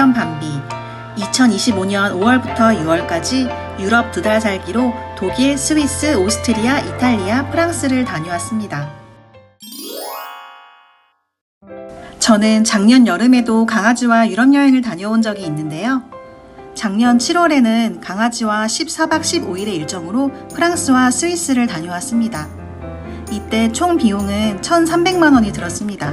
1년 반비, 2025년 5월부터 6월까지 유럽 2달 살기로 독일, 스위스, 오스트리아, 이탈리아, 프랑스를 다녀왔습니다. 저는 작년 여름에도 강아지와 유럽 여행을 다녀온 적이 있는데요. 작년 7월에는 강아지와 14박 15일의 일정으로 프랑스와 스위스를 다녀왔습니다. 이때 총 비용은 1,300만 원이 들었습니다.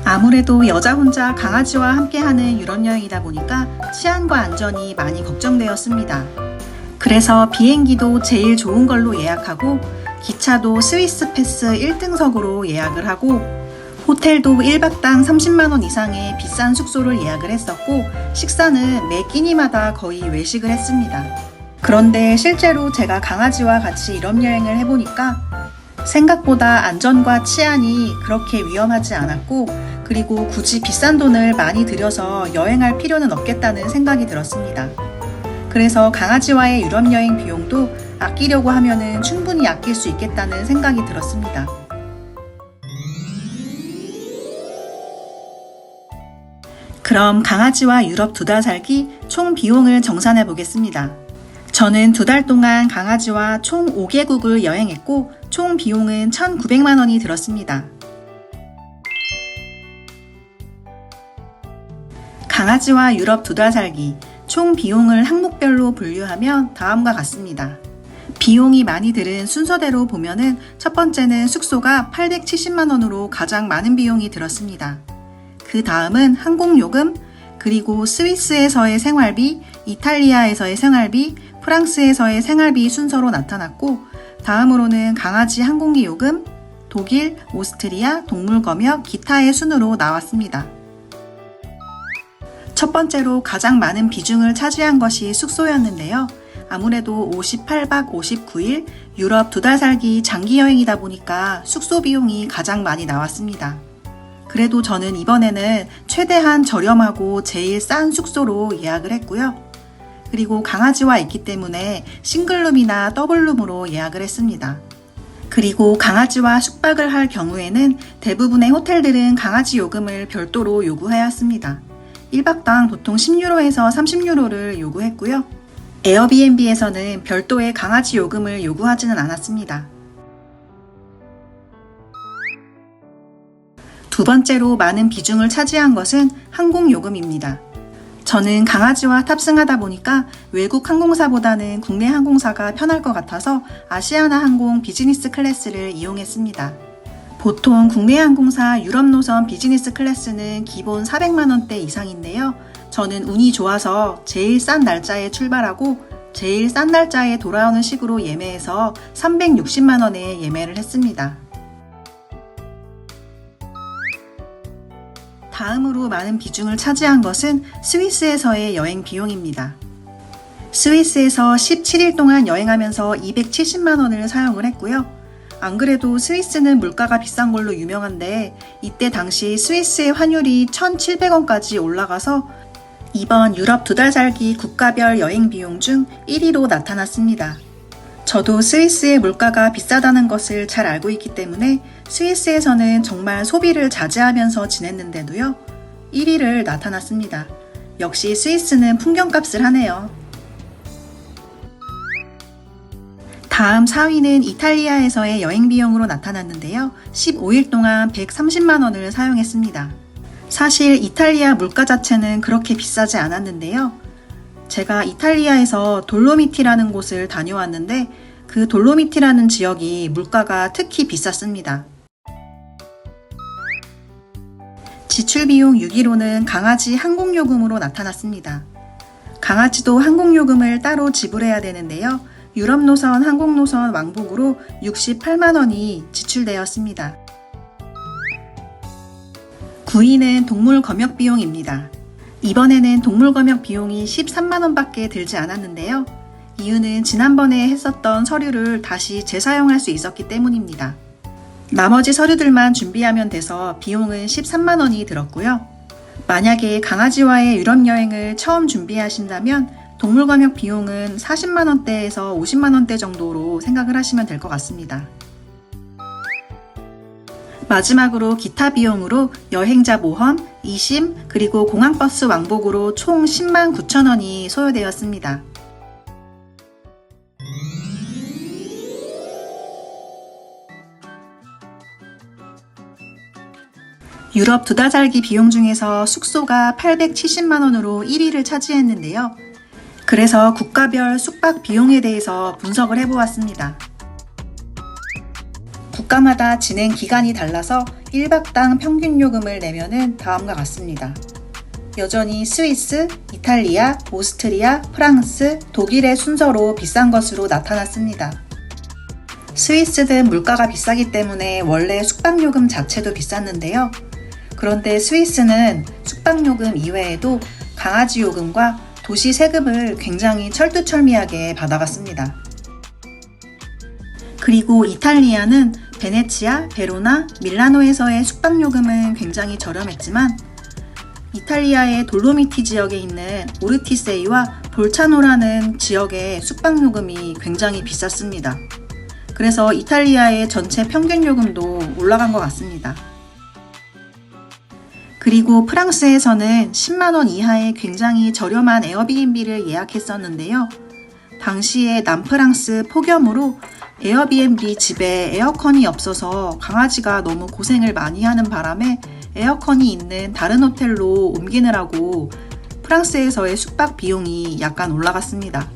아무래도 여자 혼자 강아지와 함께하는 유럽 여행이다 보니까 치안과 안전이 많이 걱정되었습니다. 그래서 비행기도 제일 좋은 걸로 예약하고 기차도 스위스 패스 1등석으로 예약을 하고 호텔도 1박당 30만 원 이상의 비싼 숙소를 예약을 했었고 식사는 매 끼니마다 거의 외식을 했습니다. 그런데 실제로 제가 강아지와 같이 유럽 여행을 해보니까 생각보다 안전과 치안이 그렇게 위험하지 않았고 그리고 굳이 비싼 돈을 많이 들여서 여행할 필요는 없겠다는 생각이 들었습니다. 그래서 강아지와의 유럽 여행 비용도 아끼려고 하면은 충분히 아낄 수 있겠다는 생각이 들었습니다. 그럼 강아지와 유럽 2달 살기 총 비용을 정산해 보겠습니다. 저는 2달 동안 강아지와 총 5개국을 여행했고 총 비용은 1,900만 원이 들었습니다. 강아지와 유럽 2달 살기 총 비용을 항목별로 분류하면 다음과 같습니다. 비용이 많이 들은 순서대로 보면은 첫 번째는 숙소가 870만 원으로 가장 많은 비용이 들었습니다. 그 다음은 항공요금, 그리고 스위스에서의 생활비, 이탈리아에서의 생활비, 프랑스에서의 생활비 순서로 나타났고 다음으로는 강아지 항공기 요금, 독일, 오스트리아, 동물검역, 기타의 순으로 나왔습니다. 첫 번째로 가장 많은 비중을 차지한 것이 숙소였는데요. 아무래도 58박 59일 유럽 2달 살기 장기 여행이다 보니까 숙소 비용이 가장 많이 나왔습니다. 그래도 저는 이번에는 최대한 저렴하고 제일 싼 숙소로 예약을 했고요. 그리고 강아지와 있기 때문에 싱글룸이나 더블룸으로 예약을 했습니다. 그리고 강아지와 숙박을 할 경우에는 대부분의 호텔들은 강아지 요금을 별도로 요구하였습니다. 1박당 보통 10유로에서 30유로를 요구했고요. 에어비앤비에서는 별도의 강아지 요금을 요구하지는 않았습니다. 두 번째로 많은 비중을 차지한 것은 항공요금입니다. 저는 강아지와 탑승하다 보니까 외국 항공사보다는 국내 항공사가 편할 것 같아서 아시아나 항공 비즈니스 클래스를 이용했습니다. 보통 국내 항공사 유럽 노선 비즈니스 클래스는 기본 400만 원대 이상인데요. 저는 운이 좋아서 제일 싼 날짜에 출발하고 제일 싼 날짜에 돌아오는 식으로 예매해서 360만 원에 예매를 했습니다. 다음으로 많은 비중을 차지한 것은 스위스에서의 여행 비용입니다. 스위스에서 17일 동안 여행하면서 270만 원을 사용을 했고요. 안 그래도 스위스는 물가가 비싼 걸로 유명한데 이때 당시 스위스의 환율이 1,700원까지 올라가서 이번 유럽 2달 살기 국가별 여행 비용 중 1위로 나타났습니다. 저도 스위스의 물가가 비싸다는 것을 잘 알고 있기 때문에 스위스에서는 정말 소비를 자제하면서 지냈는데도요. 1위를 나타났습니다. 역시 스위스는 풍경값을 하네요. 다음 4위는 이탈리아에서의 여행 비용으로 나타났는데요. 15일 동안 130만 원을 사용했습니다. 사실 이탈리아 물가 자체는 그렇게 비싸지 않았는데요. 제가 이탈리아에서 돌로미티라는 곳을 다녀왔는데 그 돌로미티라는 지역이 물가가 특히 비쌌습니다. 지출 비용 6위로는 강아지 항공요금으로 나타났습니다. 강아지도 항공요금을 따로 지불해야 되는데요. 유럽 노선 항공노선 왕복으로 68만 원이 지출되었습니다. 9위는 동물 검역 비용입니다. 이번에는 동물 검역 비용이 13만 원밖에 들지 않았는데요. 이유는 지난번에 했었던 서류를 다시 재사용할 수 있었기 때문입니다. 나머지 서류들만 준비하면 돼서 비용은 13만 원이 들었고요. 만약에 강아지와의 유럽 여행을 처음 준비하신다면 동물 검역 비용은 40만 원대에서 50만 원대 정도로 생각을 하시면 될 것 같습니다. 마지막으로 기타 비용으로 여행자 모험, 이심, 그리고 공항버스 왕복으로 총 10만 9천 원이 소요되었습니다. 유럽 2달 살기 비용 중에서 숙소가 870만 원으로 1위를 차지했는데요. 그래서 국가별 숙박 비용에 대해서 분석을 해보았습니다. 국가마다 진행 기간이 달라서 1박당 평균 요금을 내면은 다음과 같습니다. 여전히 스위스, 이탈리아, 오스트리아, 프랑스, 독일의 순서로 비싼 것으로 나타났습니다. 스위스는 물가가 비싸기 때문에 원래 숙박요금 자체도 비쌌는데요. 그런데 스위스는 숙박요금 이외에도 강아지 요금과 도시 세금을 굉장히 철두철미하게 받아갔습니다. 그리고 이탈리아는 베네치아, 베로나, 밀라노에서의 숙박요금은 굉장히 저렴했지만 이탈리아의 돌로미티 지역에 있는 오르티세이와 볼차노라는 지역의 숙박요금이 굉장히 비쌌습니다. 그래서 이탈리아의 전체 평균 요금도 올라간 것 같습니다. 그리고 프랑스에서는 10만원 이하의 굉장히 저렴한 에어비앤비를 예약했었는데요. 당시에 남프랑스 폭염으로 에어비앤비 집에 에어컨이 없어서 강아지가 너무 고생을 많이 하는 바람에 에어컨이 있는 다른 호텔로 옮기느라고 프랑스에서의 숙박 비용이 약간 올라갔습니다.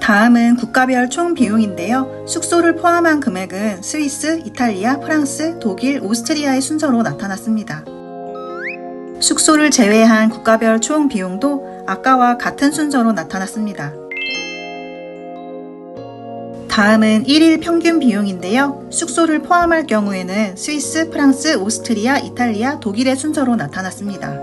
다음은 국가별 총 비용인데요. 숙소를 포함한 금액은 스위스, 이탈리아, 프랑스, 독일, 오스트리아의 순서로 나타났습니다. 숙소를 제외한 국가별 총 비용도 아까와 같은 순서로 나타났습니다. 다음은 1일 평균 비용인데요. 숙소를 포함할 경우에는 스위스, 프랑스, 오스트리아, 이탈리아, 독일의 순서로 나타났습니다.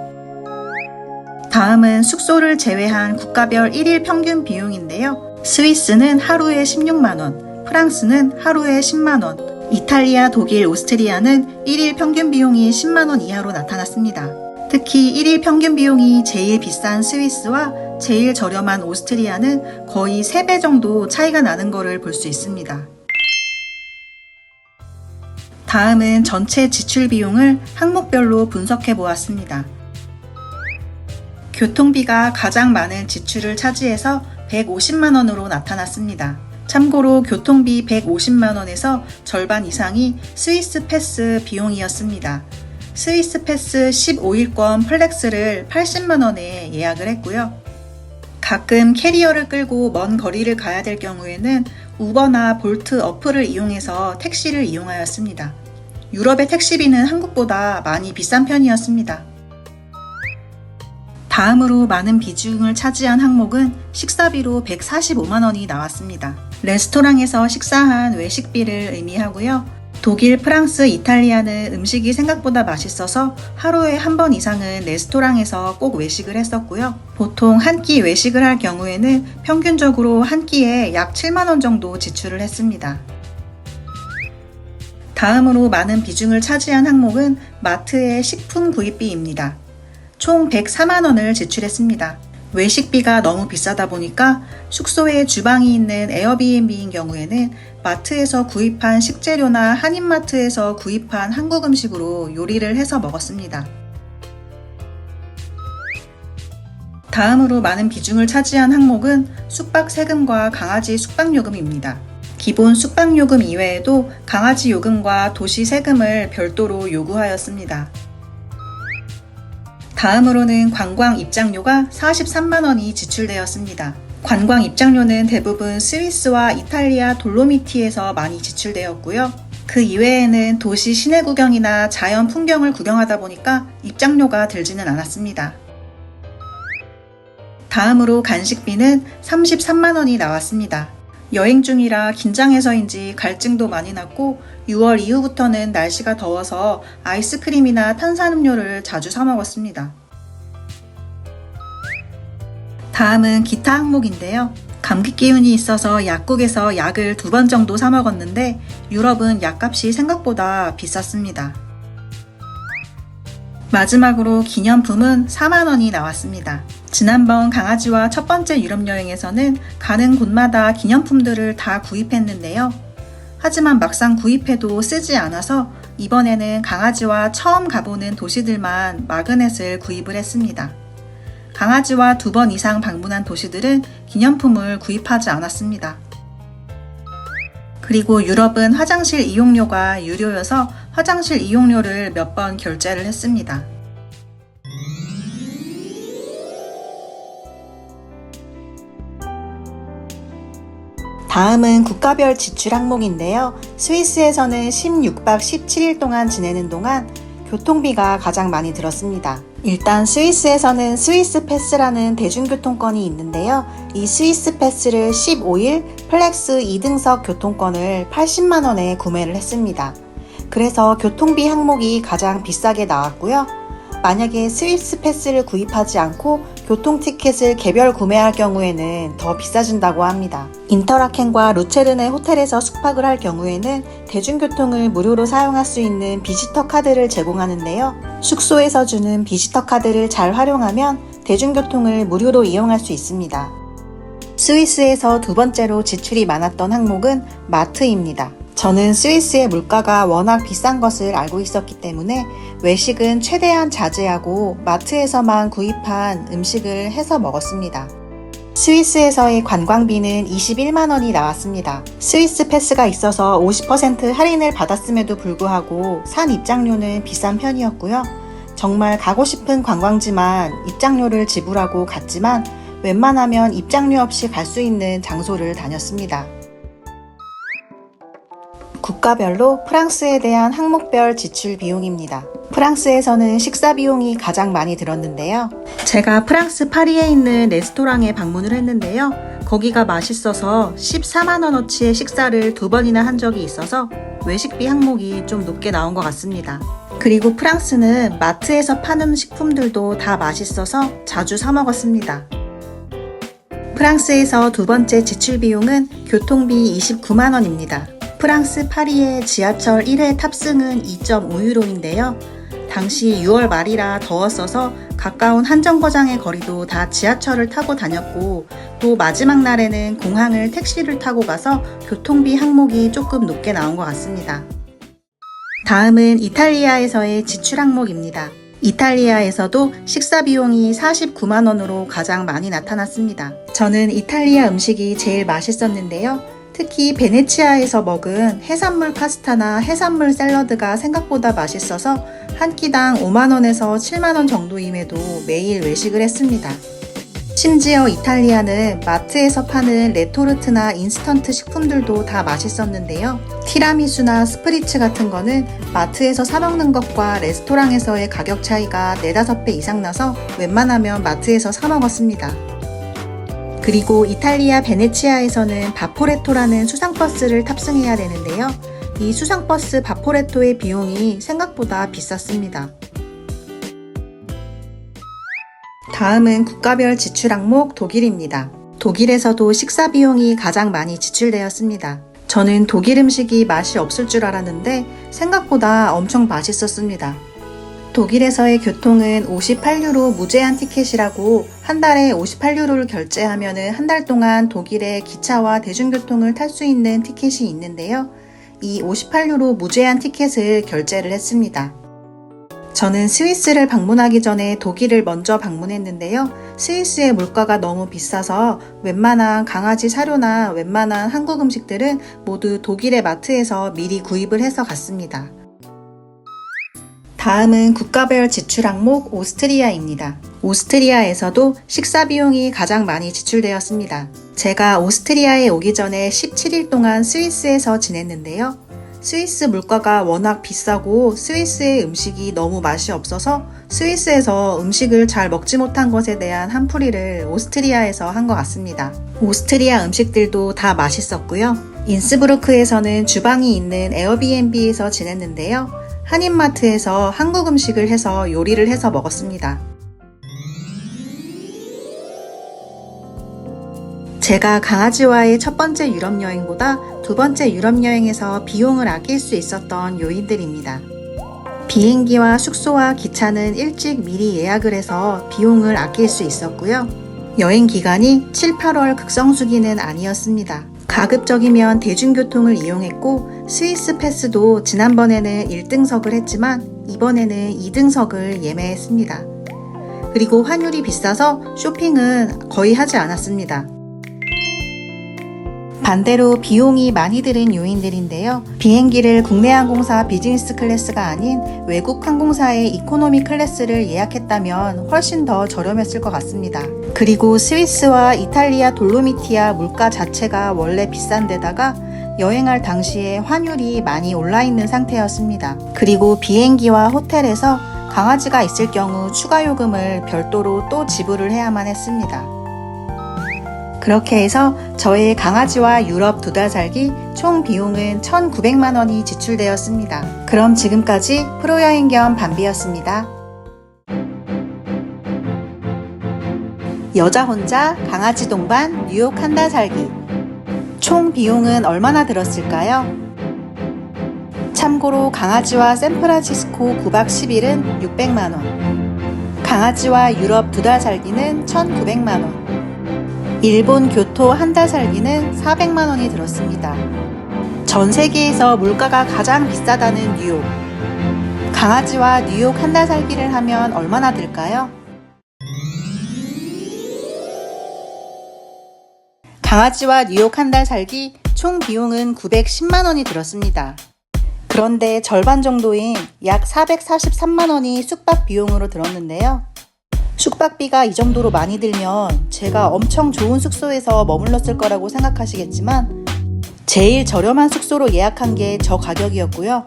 다음은 숙소를 제외한 국가별 1일 평균 비용인데요. 스위스는 하루에 16만원, 프랑스는 하루에 10만원, 이탈리아, 독일, 오스트리아는 1일 평균 비용이 10만원 이하로 나타났습니다. 특히 1일 평균 비용이 제일 비싼 스위스와 제일 저렴한 오스트리아는 거의 3배 정도 차이가 나는 것을 볼 수 있습니다. 다음은 전체 지출 비용을 항목별로 분석해 보았습니다. 교통비가 가장 많은 지출을 차지해서 150만원으로 나타났습니다. 참고로 교통비 150만원에서 절반 이상이 스위스 패스 비용이었습니다. 스위스 패스 15일권 플렉스를 80만원에 예약을 했고요. 가끔 캐리어를 끌고 먼 거리를 가야 될 경우에는 우버나 볼트 어플을 이용해서 택시를 이용하였습니다. 유럽의 택시비는 한국보다 많이 비싼 편이었습니다. 다음으로 많은 비중을 차지한 항목은 식사비로 145만원이 나왔습니다. 레스토랑에서 식사한 외식비를 의미하고요. 독일, 프랑스, 이탈리아는 음식이 생각보다 맛있어서 하루에 한 번 이상은 레스토랑에서 꼭 외식을 했었고요. 보통 한 끼 외식을 할 경우에는 평균적으로 한 끼에 약 7만원 정도 지출을 했습니다. 다음으로 많은 비중을 차지한 항목은 마트의 식품 구입비입니다. 총 104만원을 지출했습니다. 외식비가 너무 비싸다 보니까 숙소에 주방이 있는 에어비앤비인 경우에는 마트에서 구입한 식재료나 한인마트에서 구입한 한국 음식으로 요리를 해서 먹었습니다. 다음으로 많은 비중을 차지한 항목은 숙박 세금과 강아지 숙박요금입니다. 기본 숙박요금 이외에도 강아지 요금과 도시 세금을 별도로 요구하였습니다. 다음으로는 관광 입장료가 43만원이 지출되었습니다. 관광 입장료는 대부분 스위스와 이탈리아 돌로미티에서 많이 지출되었고요. 그 이외에는 도시 시내 구경이나 자연 풍경을 구경하다 보니까 입장료가 들지는 않았습니다. 다음으로 간식비는 33만원이 나왔습니다. 여행 중이라 긴장해서인지 갈증도 많이 났고 6월 이후부터는 날씨가 더워서 아이스크림이나 탄산음료를 자주 사 먹었습니다. 다음은 기타 항목인데요. 감기 기운이 있어서 약국에서 약을 2번 정도 사 먹었는데 유럽은 약값이 생각보다 비쌌습니다. 마지막으로 기념품은 4만 원이 나왔습니다. 지난번 강아지와 첫 번째 유럽 여행에서는 가는 곳마다 기념품들을 다 구입했는데요. 하지만 막상 구입해도 쓰지 않아서 이번에는 강아지와 처음 가보는 도시들만 마그넷을 구입을 했습니다. 강아지와 2번 이상 방문한 도시들은 기념품을 구입하지 않았습니다. 그리고 유럽은 화장실 이용료가 유료여서 화장실 이용료를 몇 번 결제를 했습니다. 다음은 국가별 지출 항목인데요. 스위스에서는 16박 17일 동안 지내는 동안 교통비가 가장 많이 들었습니다. 일단 스위스에서는 스위스 패스라는 대중교통권이 있는데요. 이 스위스 패스를 15일 플렉스 2등석 교통권을 80만 원에 구매를 했습니다. 그래서 교통비 항목이 가장 비싸게 나왔고요. 만약에 스위스 패스를 구입하지 않고 교통 티켓을 개별 구매할 경우에는 더 비싸진다고 합니다. 인터라켄과 루체른의 호텔에서 숙박을 할 경우에는 대중교통을 무료로 사용할 수 있는 비지터 카드를 제공하는데요. 숙소에서 주는 비지터 카드를 잘 활용하면 대중교통을 무료로 이용할 수 있습니다. 스위스에서 두 번째로 지출이 많았던 항목은 마트입니다. 저는 스위스의 물가가 워낙 비싼 것을 알고 있었기 때문에 외식은 최대한 자제하고 마트에서만 구입한 음식을 해서 먹었습니다. 스위스에서의 관광비는 21만 원이 나왔습니다. 스위스 패스가 있어서 50% 할인을 받았음에도 불구하고 산 입장료는 비싼 편이었고요. 정말 가고 싶은 관광지만 입장료를 지불하고 갔지만 웬만하면 입장료 없이 갈 수 있는 장소를 다녔습니다. 국가별로 프랑스에 대한 항목별 지출 비용입니다. 프랑스에서는 식사 비용이 가장 많이 들었는데요. 제가 프랑스 파리에 있는 레스토랑에 방문을 했는데요. 거기가 맛있어서 14만 원어치의 식사를 2번이나 한 적이 있어서 외식비 항목이 좀 높게 나온 것 같습니다. 그리고 프랑스는 마트에서 파는 식품들도 다 맛있어서 자주 사 먹었습니다. 프랑스에서 두 번째 지출 비용은 교통비 29만 원입니다. 프랑스 파리의 지하철 1회 탑승은 2.5유로인데요. 당시 6월 말이라 더웠어서 가까운 한정거장의 거리도 다 지하철을 타고 다녔고 또 마지막 날에는 공항을 택시를 타고 가서 교통비 항목이 조금 높게 나온 것 같습니다. 다음은 이탈리아에서의 지출 항목입니다. 이탈리아에서도 식사 비용이 49만 원으로 가장 많이 나타났습니다. 저는 이탈리아 음식이 제일 맛있었는데요. 특히 베네치아에서 먹은 해산물 파스타나 해산물 샐러드가 생각보다 맛있어서 한 끼당 5만원에서 7만원 정도임에도 매일 외식을 했습니다. 심지어 이탈리아는 마트에서 파는 레토르트나 인스턴트 식품들도 다 맛있었는데요. 티라미수나 스프리츠 같은 거는 마트에서 사 먹는 것과 레스토랑에서의 가격 차이가 4-5배 이상 나서 웬만하면 마트에서 사 먹었습니다. 그리고 이탈리아 베네치아에서는 바포레토라는 수상버스를 탑승해야 되는데요. 이 수상버스 바포레토의 비용이 생각보다 비쌌습니다. 다음은 국가별 지출 항목 독일입니다. 독일에서도 식사 비용이 가장 많이 지출되었습니다. 저는 독일 음식이 맛이 없을 줄 알았는데 생각보다 엄청 맛있었습니다. 독일에서의 교통은 58유로 무제한 티켓이라고 한 달에 58유로를 결제하면 한 달 동안 독일의 기차와 대중교통을 탈 수 있는 티켓이 있는데요. 이 58유로 무제한 티켓을 결제를 했습니다. 저는 스위스를 방문하기 전에 독일을 먼저 방문했는데요. 스위스의 물가가 너무 비싸서 웬만한 강아지 사료나 웬만한 한국 음식들은 모두 독일의 마트에서 미리 구입을 해서 갔습니다. 다음은 국가별 지출 항목 오스트리아입니다. 오스트리아에서도 식사 비용이 가장 많이 지출되었습니다. 제가 오스트리아에 오기 전에 17일 동안 스위스에서 지냈는데요. 스위스 물가가 워낙 비싸고 스위스의 음식이 너무 맛이 없어서 스위스에서 음식을 잘 먹지 못한 것에 대한 한풀이를 오스트리아에서 한 것 같습니다. 오스트리아 음식들도 다 맛있었고요. 인스부르크에서는 주방이 있는 에어비앤비에서 지냈는데요. 한인마트에서 한국 음식을 해서 요리를 해서 먹었습니다. 제가 강아지와의 첫 번째 유럽 여행보다 두 번째 유럽 여행에서 비용을 아낄 수 있었던 요인들입니다. 비행기와 숙소와 기차는 일찍 미리 예약을 해서 비용을 아낄 수 있었고요. 여행 기간이 7, 8월 극성수기는 아니었습니다. 가급적이면 대중교통을 이용했고 스위스 패스도 지난번에는 1등석을 했지만 이번에는 2등석을 예매했습니다. 그리고 환율이 비싸서 쇼핑은 거의 하지 않았습니다. 반대로 비용이 많이 드는 요인들인데요. 비행기를 국내 항공사 비즈니스 클래스가 아닌 외국 항공사의 이코노미 클래스를 예약했다면 훨씬 더 저렴했을 것 같습니다. 그리고 스위스와 이탈리아 돌로미티아 물가 자체가 원래 비싼 데다가 여행할 당시에 환율이 많이 올라 있는 상태였습니다. 그리고 비행기와 호텔에서 강아지가 있을 경우 추가 요금을 별도로 또 지불을 해야만 했습니다. 그렇게 해서 저의 강아지와 유럽 2달 살기 총 비용은 1,900만 원이 지출되었습니다. 그럼 지금까지 프로여행 겸 밤비였습니다. 여자 혼자 강아지 동반 뉴욕 1달 살기 총 비용은 얼마나 들었을까요? 참고로 강아지와 샌프란시스코 9박 10일은 600만 원, 강아지와 유럽 2달 살기는 1,900만 원, 일본 교토 1달 살기는 400만 원이 들었습니다. 전 세계에서 물가가 가장 비싸다는 뉴욕. 강아지와 뉴욕 1달 살기를 하면 얼마나 들까요? 강아지와 뉴욕 1달 살기 총 비용은 910만 원이 들었습니다. 그런데 절반 정도인 약 443만 원이 숙박 비용으로 들었는데요. 숙박비가 이 정도로 많이 들면 제가 엄청 좋은 숙소에서 머물렀을 거라고 생각하시겠지만 제일 저렴한 숙소로 예약한 게 저 가격이었고요.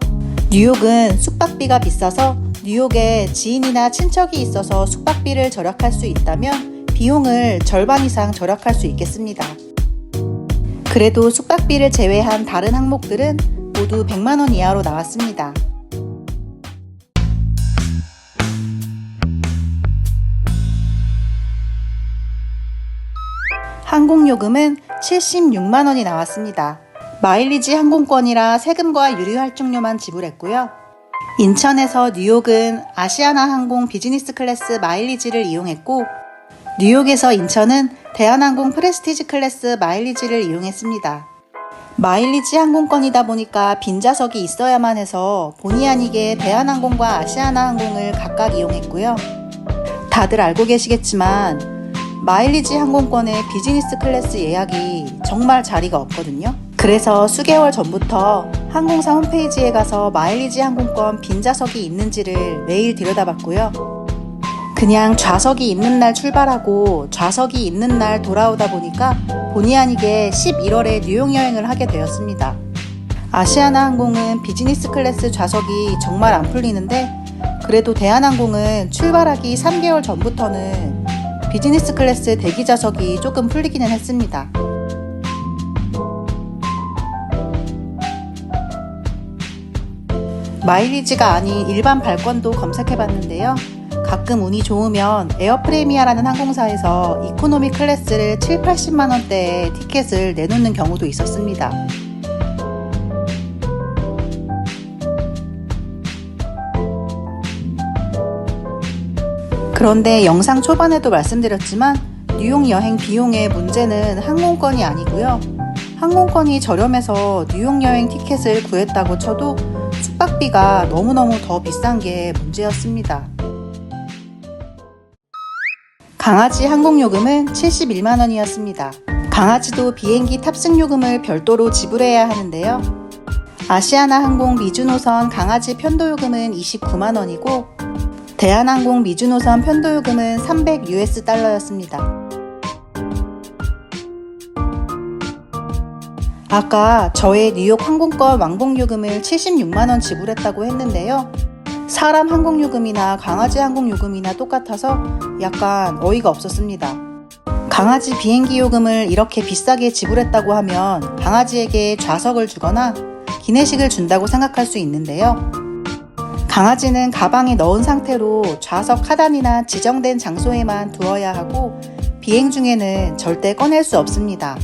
뉴욕은 숙박비가 비싸서 뉴욕에 지인이나 친척이 있어서 숙박비를 절약할 수 있다면 비용을 절반 이상 절약할 수 있겠습니다. 그래도 숙박비를 제외한 다른 항목들은 모두 100만 원 이하로 나왔습니다. 항공요금은 76만 원이 나왔습니다. 마일리지 항공권이라 세금과 유류 할증료만 지불했고요. 인천에서 뉴욕은 아시아나 항공 비즈니스 클래스 마일리지를 이용했고 뉴욕에서 인천은 대한항공 프레스티지 클래스 마일리지를 이용했습니다. 마일리지 항공권이다 보니까 빈좌석이 있어야만 해서 본의 아니게 대한항공과 아시아나 항공을 각각 이용했고요. 다들 알고 계시겠지만 마일리지 항공권의 비즈니스 클래스 예약이 정말 자리가 없거든요. 그래서 수개월 전부터 항공사 홈페이지에 가서 마일리지 항공권 빈좌석이 있는지를 매일 들여다봤고요. 그냥 좌석이 있는 날 출발하고 좌석이 있는 날 돌아오다 보니까 본의 아니게 11월에 뉴욕 여행을 하게 되었습니다. 아시아나 항공은 비즈니스 클래스 좌석이 정말 안 풀리는데 그래도 대한항공은 출발하기 3개월 전부터는 비즈니스 클래스 대기 좌석이 조금 풀리기는 했습니다. 마일리지가 아닌 일반 발권도 검색해봤는데요. 가끔 운이 좋으면 에어프레미아라는 항공사에서 이코노미 클래스를 7, 80만 원대의 티켓을 내놓는 경우도 있었습니다. 그런데 영상 초반에도 말씀드렸지만 뉴욕 여행 비용의 문제는 항공권이 아니고요. 항공권이 저렴해서 뉴욕 여행 티켓을 구했다고 쳐도 숙박비가 너무너무 더 비싼 게 문제였습니다. 강아지 항공요금은 71만 원이었습니다. 강아지도 비행기 탑승요금을 별도로 지불해야 하는데요. 아시아나 항공 미주노선 강아지 편도요금은 29만 원이고 대한항공 미주노선 편도요금은 300US달러였습니다. 아까 저의 뉴욕 항공권 왕복요금을 76만 원 지불했다고 했는데요. 사람 항공요금이나 강아지 항공요금이나 똑같아서 약간 어이가 없었습니다. 강아지 비행기 요금을 이렇게 비싸게 지불했다고 하면 강아지에게 좌석을 주거나 기내식을 준다고 생각할 수 있는데요. 강아지는 가방에 넣은 상태로 좌석 하단이나 지정된 장소에만 두어야 하고 비행 중에는 절대 꺼낼 수 없습니다.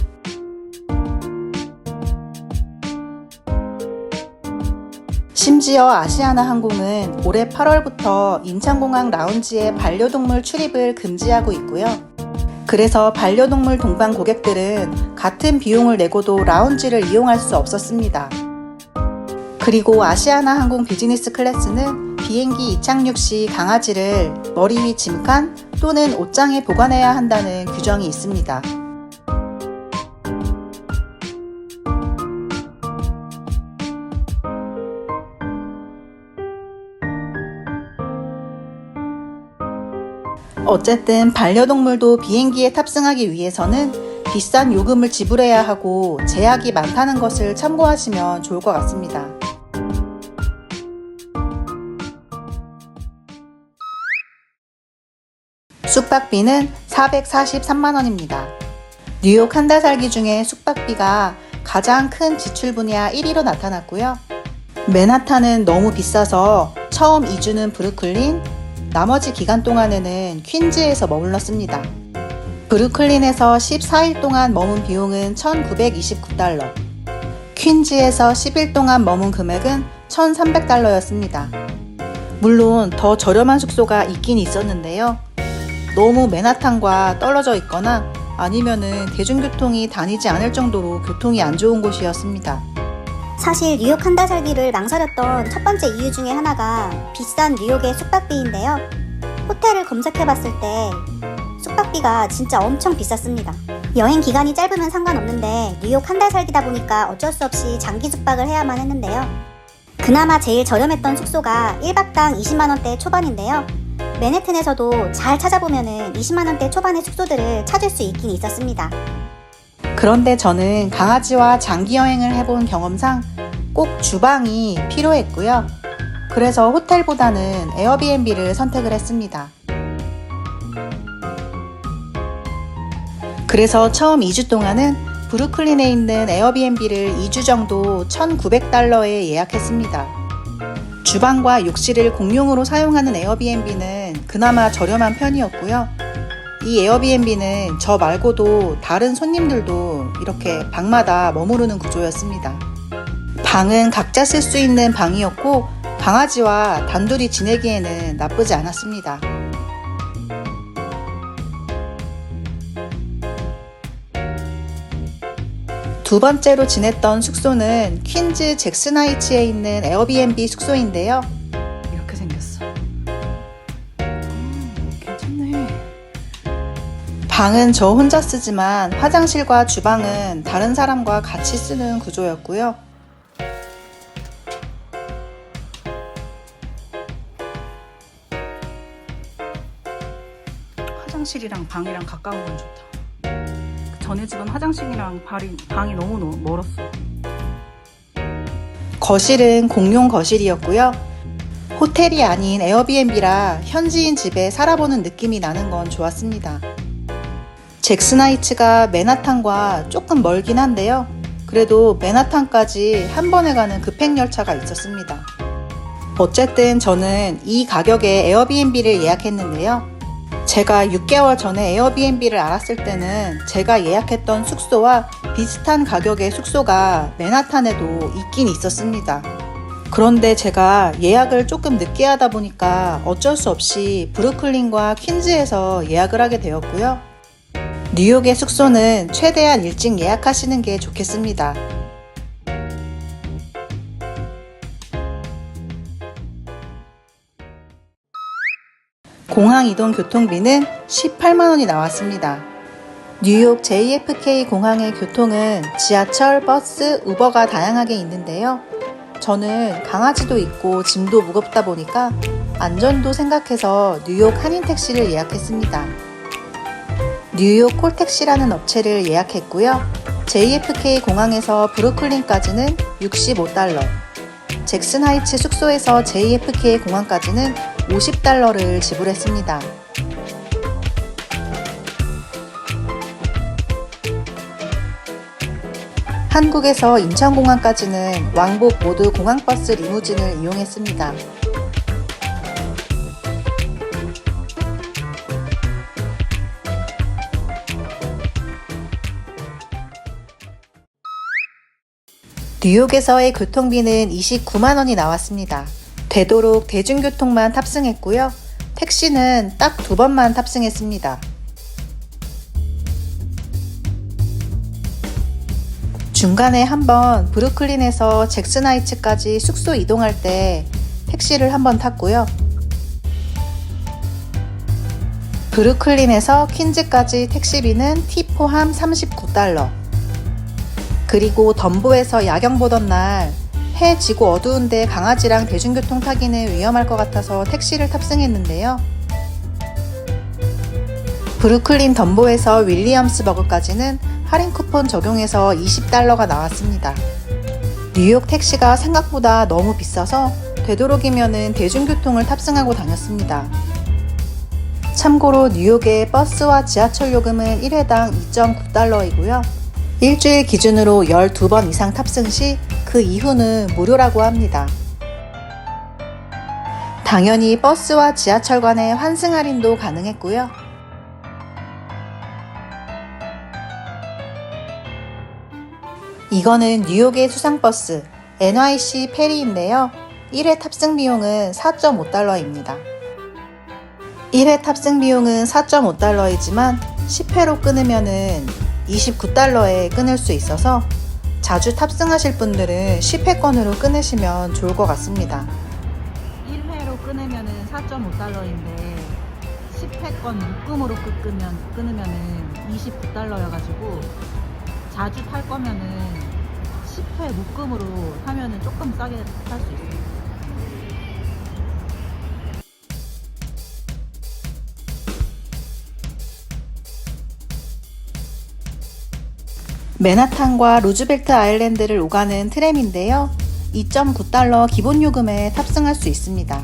심지어 아시아나 항공은 올해 8월부터 인천공항 라운지에 반려동물 출입을 금지하고 있고요. 그래서 반려동물 동반 고객들은 같은 비용을 내고도 라운지를 이용할 수 없었습니다. 그리고 아시아나 항공 비즈니스 클래스는 비행기 이착륙 시 강아지를 머리 위 짐칸 또는 옷장에 보관해야 한다는 규정이 있습니다. 어쨌든 반려동물도 비행기에 탑승하기 위해서는 비싼 요금을 지불해야 하고 제약이 많다는 것을 참고하시면 좋을 것 같습니다. 숙박비는 443만원입니다. 뉴욕 한 달 살기 중에 숙박비가 가장 큰 지출 분야 1위로 나타났고요. 맨하탄은 너무 비싸서 처음 2주는 브루클린, 나머지 기간 동안에는 퀸즈에서 머물렀습니다. 브루클린에서 14일 동안 머문 비용은 1,929달러, 퀸즈에서 10일 동안 머문 금액은 1,300달러였습니다. 물론 더 저렴한 숙소가 있긴 있었는데요. 너무 맨하탄과 떨어져 있거나 아니면은 대중교통이 다니지 않을 정도로 교통이 안 좋은 곳이었습니다. 사실 뉴욕 한 달 살기를 망설였던 첫 번째 이유 중에 하나가 비싼 뉴욕의 숙박비인데요. 호텔을 검색해봤을 때 숙박비가 진짜 엄청 비쌌습니다. 여행 기간이 짧으면 상관없는데 뉴욕 한 달 살기다 보니까 어쩔 수 없이 장기 숙박을 해야만 했는데요. 그나마 제일 저렴했던 숙소가 1박당 20만원대 초반인데요. 맨해튼에서도 잘 찾아보면은 20만원대 초반의 숙소들을 찾을 수 있긴 있었습니다. 그런데 저는 강아지와 장기 여행을 해본 경험상 꼭 주방이 필요했고요. 그래서 호텔보다는 에어비앤비를 선택을 했습니다. 그래서 처음 2주 동안은 브루클린에 있는 에어비앤비를 2주 정도 1,900달러에 예약했습니다. 주방과 욕실을 공용으로 사용하는 에어비앤비는 그나마 저렴한 편이었고요. 이 에어비앤비는 저 말고도 다른 손님들도 이렇게 방마다 머무르는 구조였습니다. 방은 각자 쓸 수 있는 방이었고 강아지와 단둘이 지내기에는 나쁘지 않았습니다. 두 번째로 지냈던 숙소는 퀸즈 잭슨하이츠에 있는 에어비앤비 숙소인데요. 이렇게 생겼어. 괜찮네. 방은 저 혼자 쓰지만 화장실과 주방은 다른 사람과 같이 쓰는 구조였고요. 화장실이랑 방이랑 가까운 건 좋다. 전에 집은 화장실이랑 방이 너무 멀었어. 거실은 공용 거실이었고요. 호텔이 아닌 에어비앤비라 현지인 집에 살아보는 느낌이 나는 건 좋았습니다. 잭슨하이츠가 맨하탄과 조금 멀긴 한데요. 그래도 맨하탄까지 한 번에 가는 급행열차가 있었습니다. 어쨌든 저는 이 가격에 에어비앤비를 예약했는데요. 제가 6개월 전에 에어비앤비를 알았을 때는 제가 예약했던 숙소와 비슷한 가격의 숙소가 맨하탄에도 있긴 있었습니다. 그런데 제가 예약을 조금 늦게 하다 보니까 어쩔 수 없이 브루클린과 퀸즈에서 예약을 하게 되었고요. 뉴욕의 숙소는 최대한 일찍 예약하시는 게 좋겠습니다. 공항 이동 교통비는 18만원이 나왔습니다. 뉴욕 JFK 공항의 교통은 지하철, 버스, 우버가 다양하게 있는데요. 저는 강아지도 있고 짐도 무겁다 보니까 안전도 생각해서 뉴욕 한인 택시를 예약했습니다. 뉴욕 콜택시라는 업체를 예약했고요. JFK 공항에서 브루클린까지는 65달러, 잭슨하이츠 숙소에서 JFK 공항까지는 50달러를 지불했습니다. 한국에서 인천공항까지는 왕복 모두 공항버스 리무진을 이용했습니다. 뉴욕에서의 교통비는 29만 원이 나왔습니다. 되도록 대중교통만 탑승했고요. 택시는 딱 2번만 탑승했습니다. 중간에 한번 브루클린에서 잭슨하이츠까지 숙소 이동할 때 택시를 한번 탔고요. 브루클린에서 퀸즈까지 택시비는 팁 포함 39달러. 그리고 덤보에서 야경 보던 날 해 지고 어두운데 강아지랑 대중교통 타기는 위험할 것 같아서 택시를 탑승했는데요. 브루클린 덤보에서 윌리엄스버그까지는 할인 쿠폰 적용해서 20달러가 나왔습니다. 뉴욕 택시가 생각보다 너무 비싸서 되도록이면 대중교통을 탑승하고 다녔습니다. 참고로 뉴욕의 버스와 지하철 요금은 1회당 2.9달러이고요. 일주일 기준으로 12번 이상 탑승 시 그 이후는 무료라고 합니다. 당연히 버스와 지하철 간의 환승 할인도 가능했고요. 이거는 뉴욕의 수상버스 NYC 페리인데요. 1회 탑승 비용은 4.5달러입니다. 1회 탑승 비용은 4.5달러이지만 10회로 끊으면 29달러에 끊을 수 있어서 자주 탑승하실 분들은 10회권으로 끊으시면 좋을 것 같습니다. 1회로 끊으면 4.5달러인데 10회권 묶음으로 끊으면 29달러여가지고 자주 탈 거면은 10회 묶음으로 하면은 조금 싸게 탈 수 있어요. 맨하탄과 루즈벨트 아일랜드를 오가는 트램인데요. 2.9달러 기본 요금에 탑승할 수 있습니다.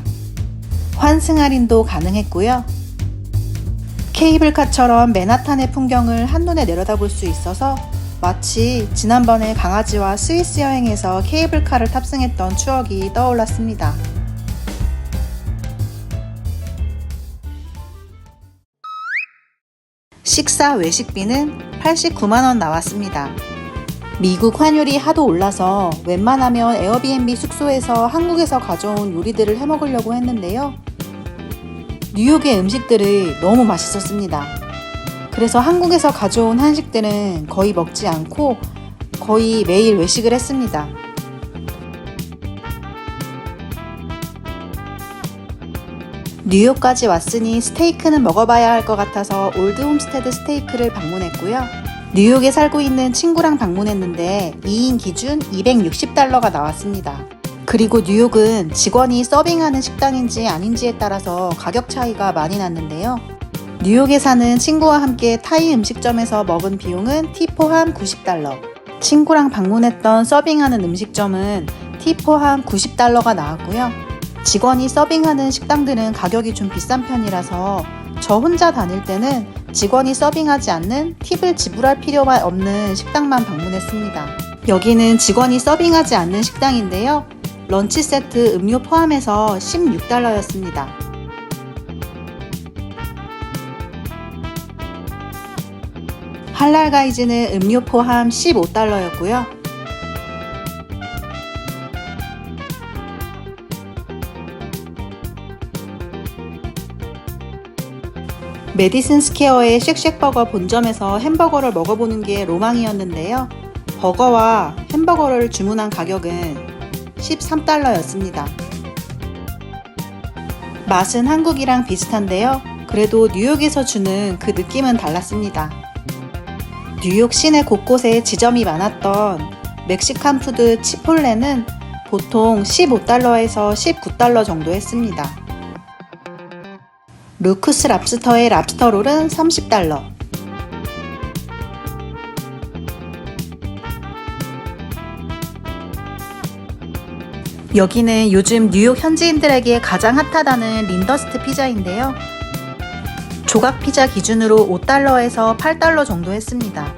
환승 할인도 가능했고요. 케이블카처럼 맨하탄의 풍경을 한눈에 내려다볼 수 있어서 마치 지난번에 강아지와 스위스 여행에서 케이블카를 탑승했던 추억이 떠올랐습니다. 식사 외식비는 89만원 나왔습니다. 미국 환율이 하도 올라서 웬만하면 에어비앤비 숙소에서 한국에서 가져온 요리들을 해먹으려고 했는데요. 뉴욕의 음식들이 너무 맛있었습니다. 그래서 한국에서 가져온 한식들은 거의 먹지 않고 거의 매일 외식을 했습니다. 뉴욕까지 왔으니 스테이크는 먹어봐야 할 것 같아서 올드 홈스테드 스테이크를 방문했고요. 뉴욕에 살고 있는 친구랑 방문했는데 2인 기준 260달러가 나왔습니다. 그리고 뉴욕은 직원이 서빙하는 식당인지 아닌지에 따라서 가격 차이가 많이 났는데요. 뉴욕에 사는 친구와 함께 타이 음식점에서 먹은 비용은 팁 포함 90달러. 친구랑 방문했던 서빙하는 음식점은 팁 포함 90달러가 나왔고요. 직원이 서빙하는 식당들은 가격이 좀 비싼 편이라서 저 혼자 다닐 때는 직원이 서빙하지 않는 팁을 지불할 필요가 없는 식당만 방문했습니다. 여기는 직원이 서빙하지 않는 식당인데요. 런치 세트 음료 포함해서 16달러였습니다. 할랄 가이즈는 음료 포함 15달러였고요. 메디슨 스퀘어의 쉑쉑버거 본점에서 햄버거를 먹어보는 게 로망이었는데요. 버거와 햄버거를 주문한 가격은 13달러였습니다. 맛은 한국이랑 비슷한데요. 그래도 뉴욕에서 주는 그 느낌은 달랐습니다. 뉴욕 시내 곳곳에 지점이 많았던 멕시칸 푸드 치폴레는 보통 15달러에서 19달러 정도 했습니다. 루크스 랍스터의 랍스터롤은 30달러. 여기는 요즘 뉴욕 현지인들에게 가장 핫하다는 린더스트 피자인데요. 조각 피자 기준으로 5달러에서 8달러 정도 했습니다.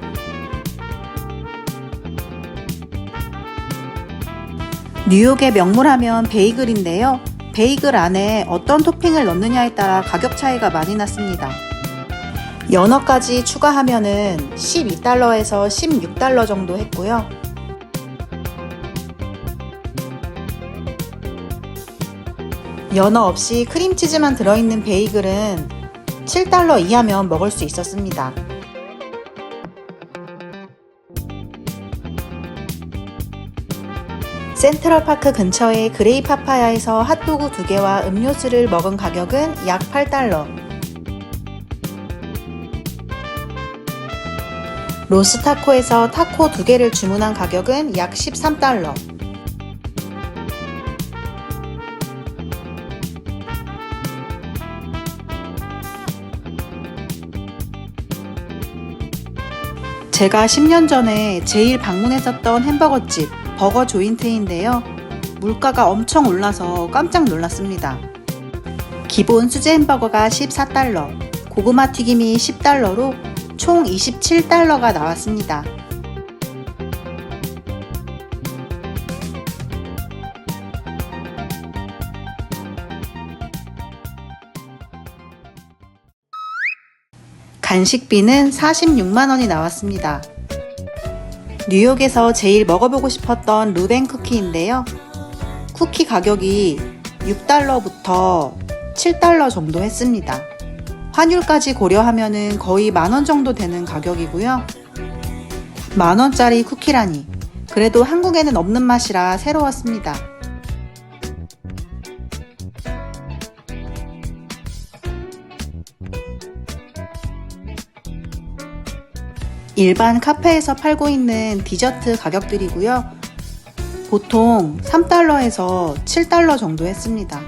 뉴욕의 명물하면 베이글인데요. 베이글 안에 어떤 토핑을 넣느냐에 따라 가격 차이가 많이 났습니다. 연어까지 추가하면은 12달러에서 16달러 정도 했고요. 연어 없이 크림치즈만 들어있는 베이글은 7달러 이하면 먹을 수 있었습니다. 센트럴파크 근처의 그레이 파파야에서 핫도그 2개와 음료수를 먹은 가격은 약 8달러. 로스타코에서 타코 2개를 주문한 가격은 약 13달러. 제가 10년 전에 제일 방문했었던 햄버거집 버거 조인트인데요. 물가가 엄청 올라서 깜짝 놀랐습니다. 기본 수제 햄버거가 14달러, 고구마 튀김이 10달러로 총 27달러가 나왔습니다. 간식비는 46만 원이 나왔습니다. 뉴욕에서 제일 먹어보고 싶었던 루벤 쿠키인데요. 쿠키 가격이 6달러부터 7달러 정도 했습니다. 환율까지 고려하면 거의 만원 정도 되는 가격이고요. 만원짜리 쿠키라니. 그래도 한국에는 없는 맛이라 새로웠습니다. 일반 카페에서 팔고 있는 디저트 가격들이고요. 보통 3달러에서 7달러 정도 했습니다.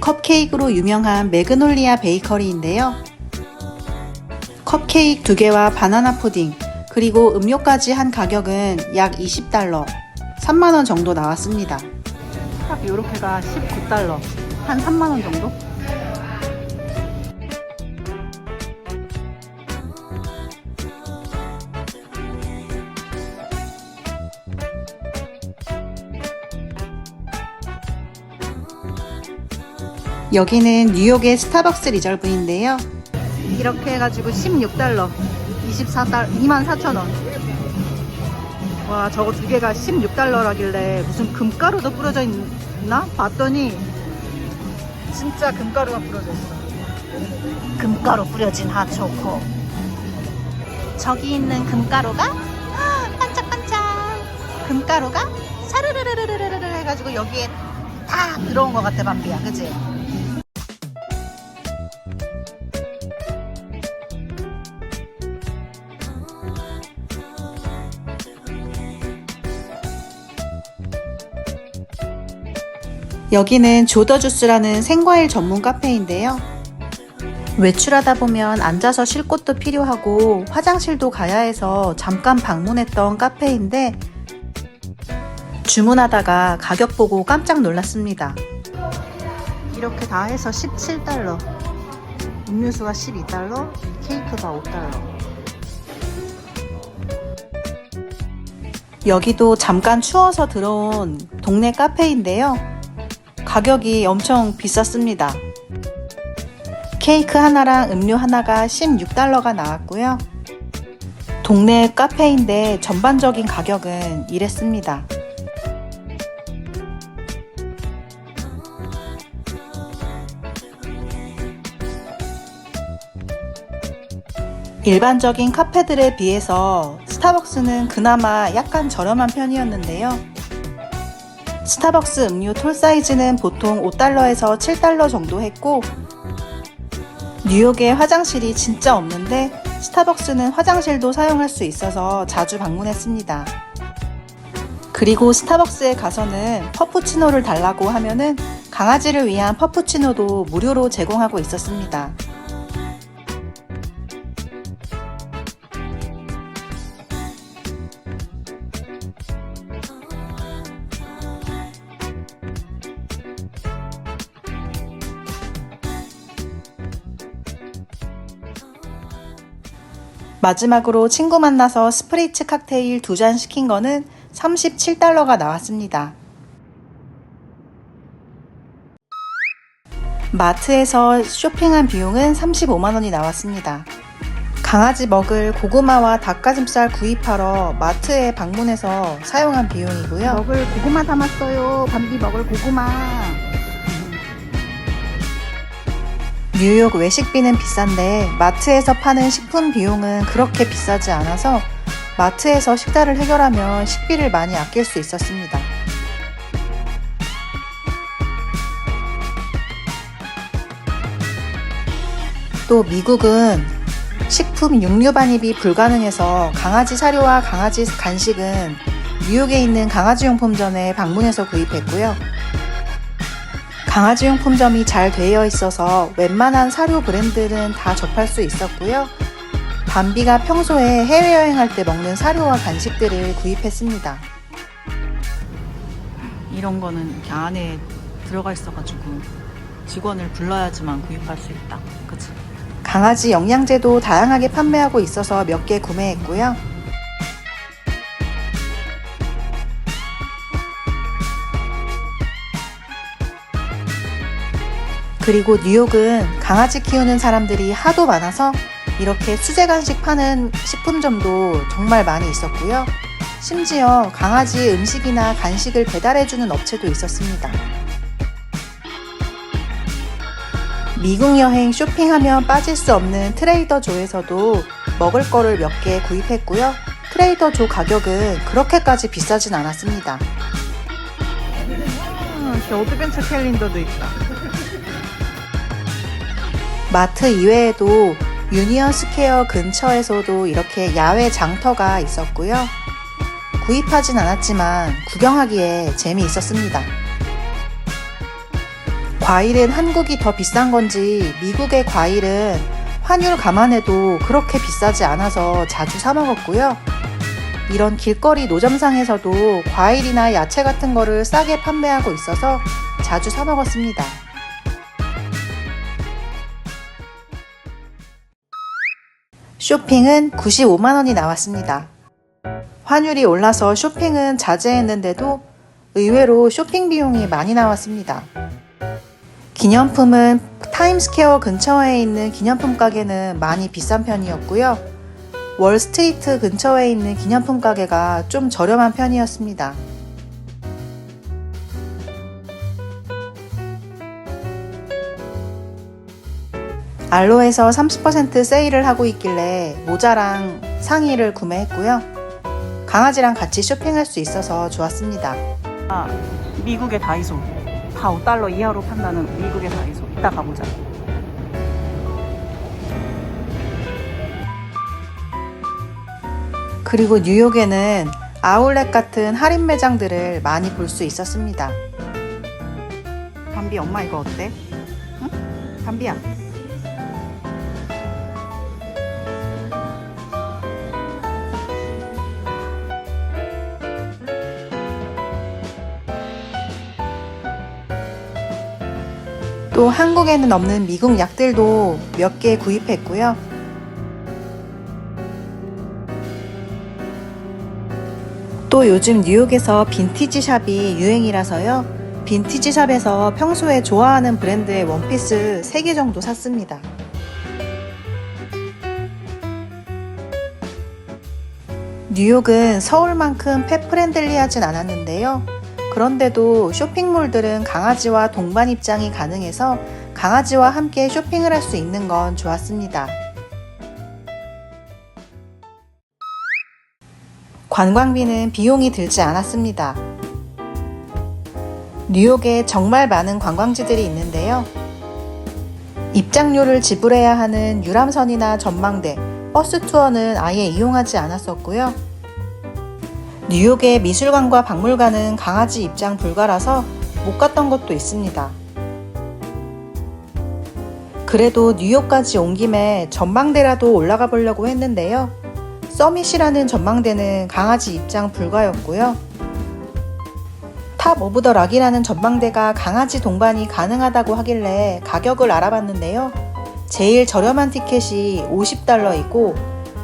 컵케이크로 유명한 매그놀리아 베이커리인데요. 컵케이크 2개와 바나나 푸딩, 그리고 음료까지 한 가격은 약 20달러, 3만원 정도 나왔습니다. 컵 요렇게가 19달러, 한 3만원 정도? 여기는 뉴욕의 스타벅스 리저브인데요. 이렇게 해가지고 16달러, 24,000원. 와, 저거 2개가 16달러라길래 무슨 금가루도 뿌려져 있나? 봤더니 진짜 금가루가 뿌려져 있어. 금가루 뿌려진 핫초코. 저기 있는 금가루가 반짝반짝. 금가루가 사르르르르르르 해가지고 여기에 다 들어온 것 같아, 밤비야, 그치? 여기는 조더주스라는 생과일 전문 카페인데요. 외출하다 보면 앉아서 쉴 곳도 필요하고 화장실도 가야 해서 잠깐 방문했던 카페인데 주문하다가 가격 보고 깜짝 놀랐습니다. 이렇게 다 해서 17달러, 음료수가 12달러, 케이크가 5달러. 여기도 잠깐 추워서 들어온 동네 카페인데요. 가격이 엄청 비쌌습니다. 케이크 하나랑 음료 하나가 16달러가 나왔고요. 동네 카페인데 전반적인 가격은 이랬습니다. 일반적인 카페들에 비해서 스타벅스는 그나마 약간 저렴한 편이었는데요. 스타벅스 음료 톨 사이즈는 보통 5달러에서 7달러 정도 했고, 뉴욕에 화장실이 진짜 없는데 스타벅스는 화장실도 사용할 수 있어서 자주 방문했습니다. 그리고 스타벅스에 가서는 퍼푸치노를 달라고 하면은 강아지를 위한 퍼푸치노도 무료로 제공하고 있었습니다. 마지막으로 친구 만나서 스프리츠 칵테일 2잔 시킨 거는 37달러가 나왔습니다. 마트에서 쇼핑한 비용은 35만 원이 나왔습니다. 강아지 먹을 고구마와 닭가슴살 구입하러 마트에 방문해서 사용한 비용이고요. 먹을 고구마 담았어요. 밤비 먹을 고구마. 뉴욕 외식비는 비싼데 마트에서 파는 식품 비용은 그렇게 비싸지 않아서 마트에서 식사를 해결하면 식비를 많이 아낄 수 있었습니다. 또 미국은 식품 육류 반입이 불가능해서 강아지 사료와 강아지 간식은 뉴욕에 있는 강아지용품점에 방문해서 구입했고요. 강아지용품점이 잘 되어 있어서 웬만한 사료 브랜드는 다 접할 수 있었고요. 밤비가 평소에 해외여행할 때 먹는 사료와 간식들을 구입했습니다. 이런 거는 이렇게 안에 들어가 있어가지고 직원을 불러야지만 구입할 수 있다. 그치? 강아지 영양제도 다양하게 판매하고 있어서 몇 개 구매했고요. 그리고 뉴욕은 강아지 키우는 사람들이 하도 많아서 이렇게 수제 간식 파는 식품점도 정말 많이 있었고요. 심지어 강아지 음식이나 간식을 배달해주는 업체도 있었습니다. 미국 여행 쇼핑하면 빠질 수 없는 트레이더 조에서도 먹을 거를 몇 개 구입했고요. 트레이더 조 가격은 그렇게까지 비싸진 않았습니다. 어드벤처 캘린더도 있다. 마트 이외에도 유니언 스퀘어 근처에서도 이렇게 야외 장터가 있었고요. 구입하진 않았지만 구경하기에 재미있었습니다. 과일은 한국이 더 비싼 건지 미국의 과일은 환율 감안해도 그렇게 비싸지 않아서 자주 사 먹었고요. 이런 길거리 노점상에서도 과일이나 야채 같은 거를 싸게 판매하고 있어서 자주 사 먹었습니다. 쇼핑은 95만 원이 나왔습니다. 환율이 올라서 쇼핑은 자제했는데도 의외로 쇼핑 비용이 많이 나왔습니다. 기념품은 타임스퀘어 근처에 있는 기념품 가게는 많이 비싼 편이었고요. 월스트리트 근처에 있는 기념품 가게가 좀 저렴한 편이었습니다. 알로에서 30% 세일을 하고 있길래 모자랑 상의를 구매했고요. 강아지랑 같이 쇼핑할 수 있어서 좋았습니다. 미국의 다이소. 다 5달러 이하로 판다는 미국의 다이소. 이따 가보자. 그리고 뉴욕에는 아울렛 같은 할인 매장들을 많이 볼 수 있었습니다. 밤비 엄마 이거 어때? 응? 밤비야. 또 한국에는 없는 미국 약들도 몇 개 구입했고요. 또 요즘 뉴욕에서 빈티지 샵이 유행이라서요. 빈티지 샵에서 평소에 좋아하는 브랜드의 원피스 3개 정도 샀습니다. 뉴욕은 서울만큼 펫 프렌들리하진 않았는데요. 그런데도 쇼핑몰들은 강아지와 동반 입장이 가능해서 강아지와 함께 쇼핑을 할 수 있는 건 좋았습니다. 관광비는 비용이 들지 않았습니다. 뉴욕에 정말 많은 관광지들이 있는데요. 입장료를 지불해야 하는 유람선이나 전망대, 버스 투어는 아예 이용하지 않았었고요. 뉴욕의 미술관과 박물관은 강아지 입장 불가라서 못 갔던 것도 있습니다. 그래도 뉴욕까지 온 김에 전망대라도 올라가 보려고 했는데요. 서밋이라는 전망대는 강아지 입장 불가였고요. 탑 오브 더 락이라는 전망대가 강아지 동반이 가능하다고 하길래 가격을 알아봤는데요. 제일 저렴한 티켓이 $50이고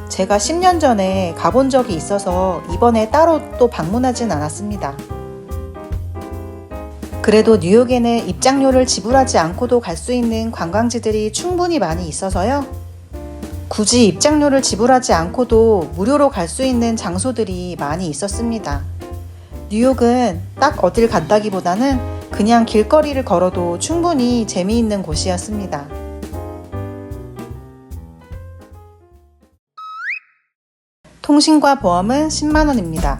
제가 10년 전에 가본 적이 있어서 이번에 따로 또 방문하진 않았습니다. 그래도 뉴욕에는 입장료를 지불하지 않고도 갈 수 있는 관광지들이 충분히 많이 있어서요. 굳이 입장료를 지불하지 않고도 무료로 갈 수 있는 장소들이 많이 있었습니다. 뉴욕은 딱 어딜 간다기보다는 그냥 길거리를 걸어도 충분히 재미있는 곳이었습니다. 통신과 보험은 10만원입니다.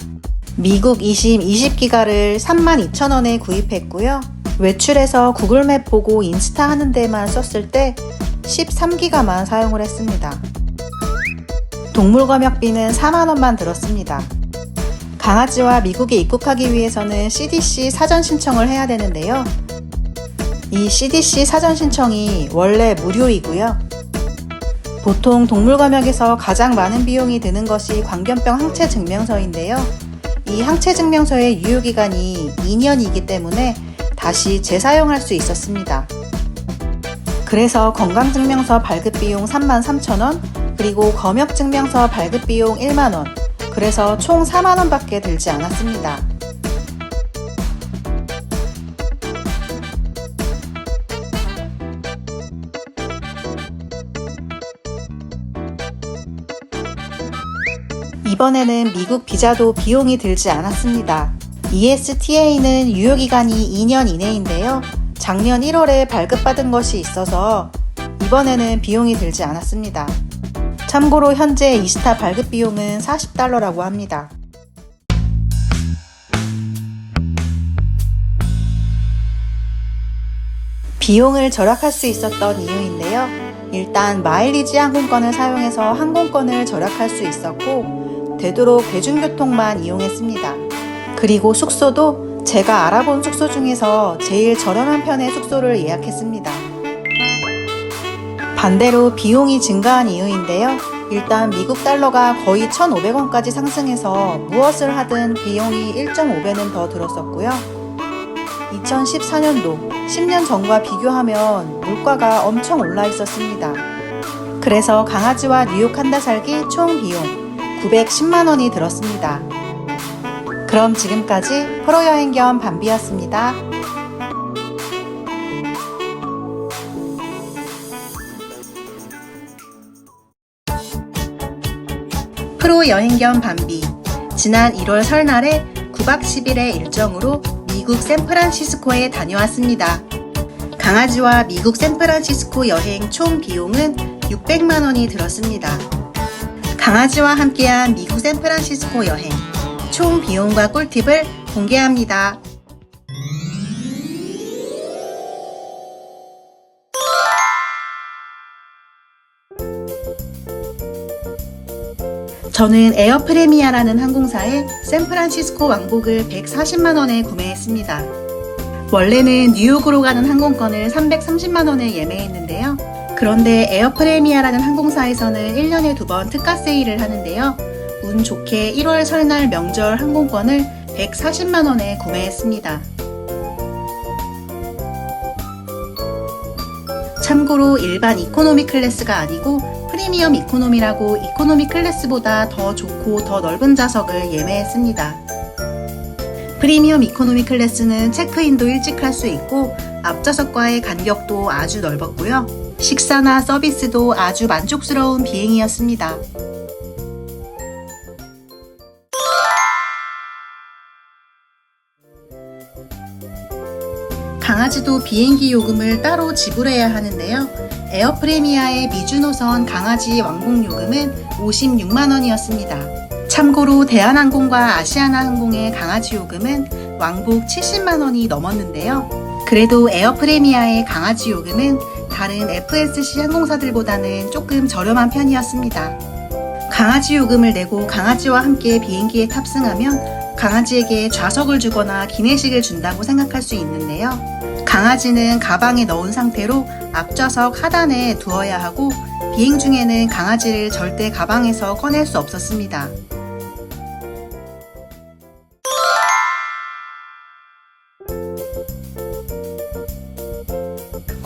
미국 eSIM 20기가를 32,000원에 구입했고요. 외출해서 구글맵 보고 인스타 하는 데만 썼을 때 13기가만 사용을 했습니다. 동물검역비는 4만원만 들었습니다. 강아지와 미국에 입국하기 위해서는 CDC 사전 신청을 해야 되는데요. 이 CDC 사전 신청이 원래 무료이고요. 보통 동물검역에서 가장 많은 비용이 드는 것이 광견병 항체 증명서인데요. 이 항체 증명서의 유효기간이 2년이기 때문에 다시 재사용할 수 있었습니다. 그래서 건강증명서 발급비용 33,000원, 그리고 검역증명서 발급비용 1만원, 그래서 총 4만원 밖에 들지 않았습니다. 이번에는 미국 비자도 비용이 들지 않았습니다. ESTA는 유효기간이 2년 이내인데요. 작년 1월에 발급받은 것이 있어서 이번에는 비용이 들지 않았습니다. 참고로 현재 이스타 발급 비용은 $40라고 합니다. 비용을 절약할 수 있었던 이유인데요. 일단 마일리지 항공권을 사용해서 항공권을 절약할 수 있었고, 되도록 대중교통만 이용했습니다. 그리고 숙소도 제가 알아본 숙소 중에서 제일 저렴한 편의 숙소를 예약했습니다. 반대로 비용이 증가한 이유인데요. 일단 미국 달러가 거의 1,500원까지 상승해서 무엇을 하든 비용이 1.5배는 더 들었었고요. 2014년도 10년 전과 비교하면 물가가 엄청 올라 있었습니다. 그래서 강아지와 뉴욕 한 달 살기 총 비용 910만원이 들었습니다. 그럼 지금까지 프로여행 겸 밤비였습니다. 프로여행 겸 밤비. 지난 1월 설날에 9박 10일의 일정으로 미국 샌프란시스코에 다녀왔습니다. 강아지와 미국 샌프란시스코 여행 총 비용은 600만원이 들었습니다. 강아지와 함께한 미국 샌프란시스코 여행 총 비용과 꿀팁을 공개합니다. 저는 에어프레미아라는 항공사에 샌프란시스코 왕복을 140만원에 구매했습니다. 원래는 뉴욕으로 가는 항공권을 330만원에 예매했는데요. 그런데 에어프레미아라는 항공사에서는 1년에 2번 특가 세일을 하는데요. 운 좋게 1월 설날 명절 항공권을 140만원에 구매했습니다. 참고로 일반 이코노미 클래스가 아니고 프리미엄 이코노미라고 이코노미 클래스보다 더 좋고 더 넓은 좌석을 예매했습니다. 프리미엄 이코노미 클래스는 체크인도 일찍 할 수 있고 앞좌석과의 간격도 아주 넓었고요. 식사나 서비스도 아주 만족스러운 비행이었습니다. 강아지도 비행기 요금을 따로 지불해야 하는데요. 에어프레미아의 미주노선 강아지 왕복 요금은 56만원이었습니다. 참고로 대한항공과 아시아나항공의 강아지 요금은 왕복 70만원이 넘었는데요. 그래도 에어프레미아의 강아지 요금은 다른 FSC 항공사들보다는 조금 저렴한 편이었습니다. 강아지 요금을 내고 강아지와 함께 비행기에 탑승하면 강아지에게 좌석을 주거나 기내식을 준다고 생각할 수 있는데요. 강아지는 가방에 넣은 상태로 앞좌석 하단에 두어야 하고 비행 중에는 강아지를 절대 가방에서 꺼낼 수 없었습니다.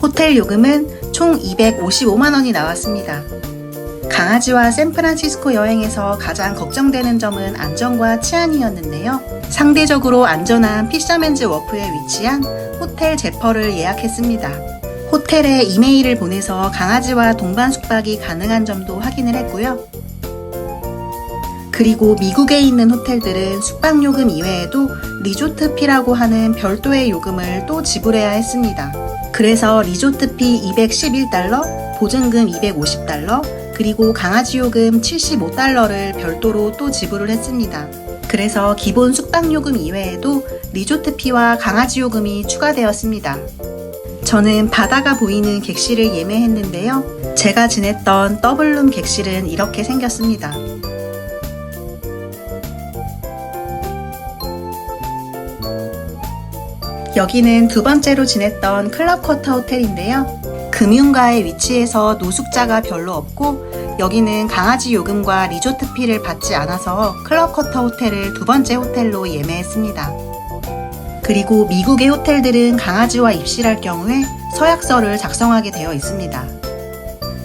호텔 요금은 총 255만원이 나왔습니다. 강아지와 샌프란시스코 여행에서 가장 걱정되는 점은 안전과 치안이었는데요. 상대적으로 안전한 피셔맨즈 워프에 위치한 호텔 제퍼를 예약했습니다. 호텔에 이메일을 보내서 강아지와 동반 숙박이 가능한 점도 확인을 했고요. 그리고 미국에 있는 호텔들은 숙박요금 이외에도 리조트피라고 하는 별도의 요금을 또 지불해야 했습니다. 그래서 리조트피 211달러, 보증금 250달러, 그리고 강아지 요금 75달러를 별도로 또 지불을 했습니다. 그래서 기본 숙박요금 이외에도 리조트피와 강아지 요금이 추가되었습니다. 저는 바다가 보이는 객실을 예매했는데요. 제가 지냈던 더블룸 객실은 이렇게 생겼습니다. 여기는 두 번째로 지냈던 클럽쿼터 호텔인데요. 금융가에 위치해서 노숙자가 별로 없고 여기는 강아지 요금과 리조트피를 받지 않아서 클럽쿼터 호텔을 두 번째 호텔로 예매했습니다. 그리고 미국의 호텔들은 강아지와 입실할 경우에 서약서를 작성하게 되어 있습니다.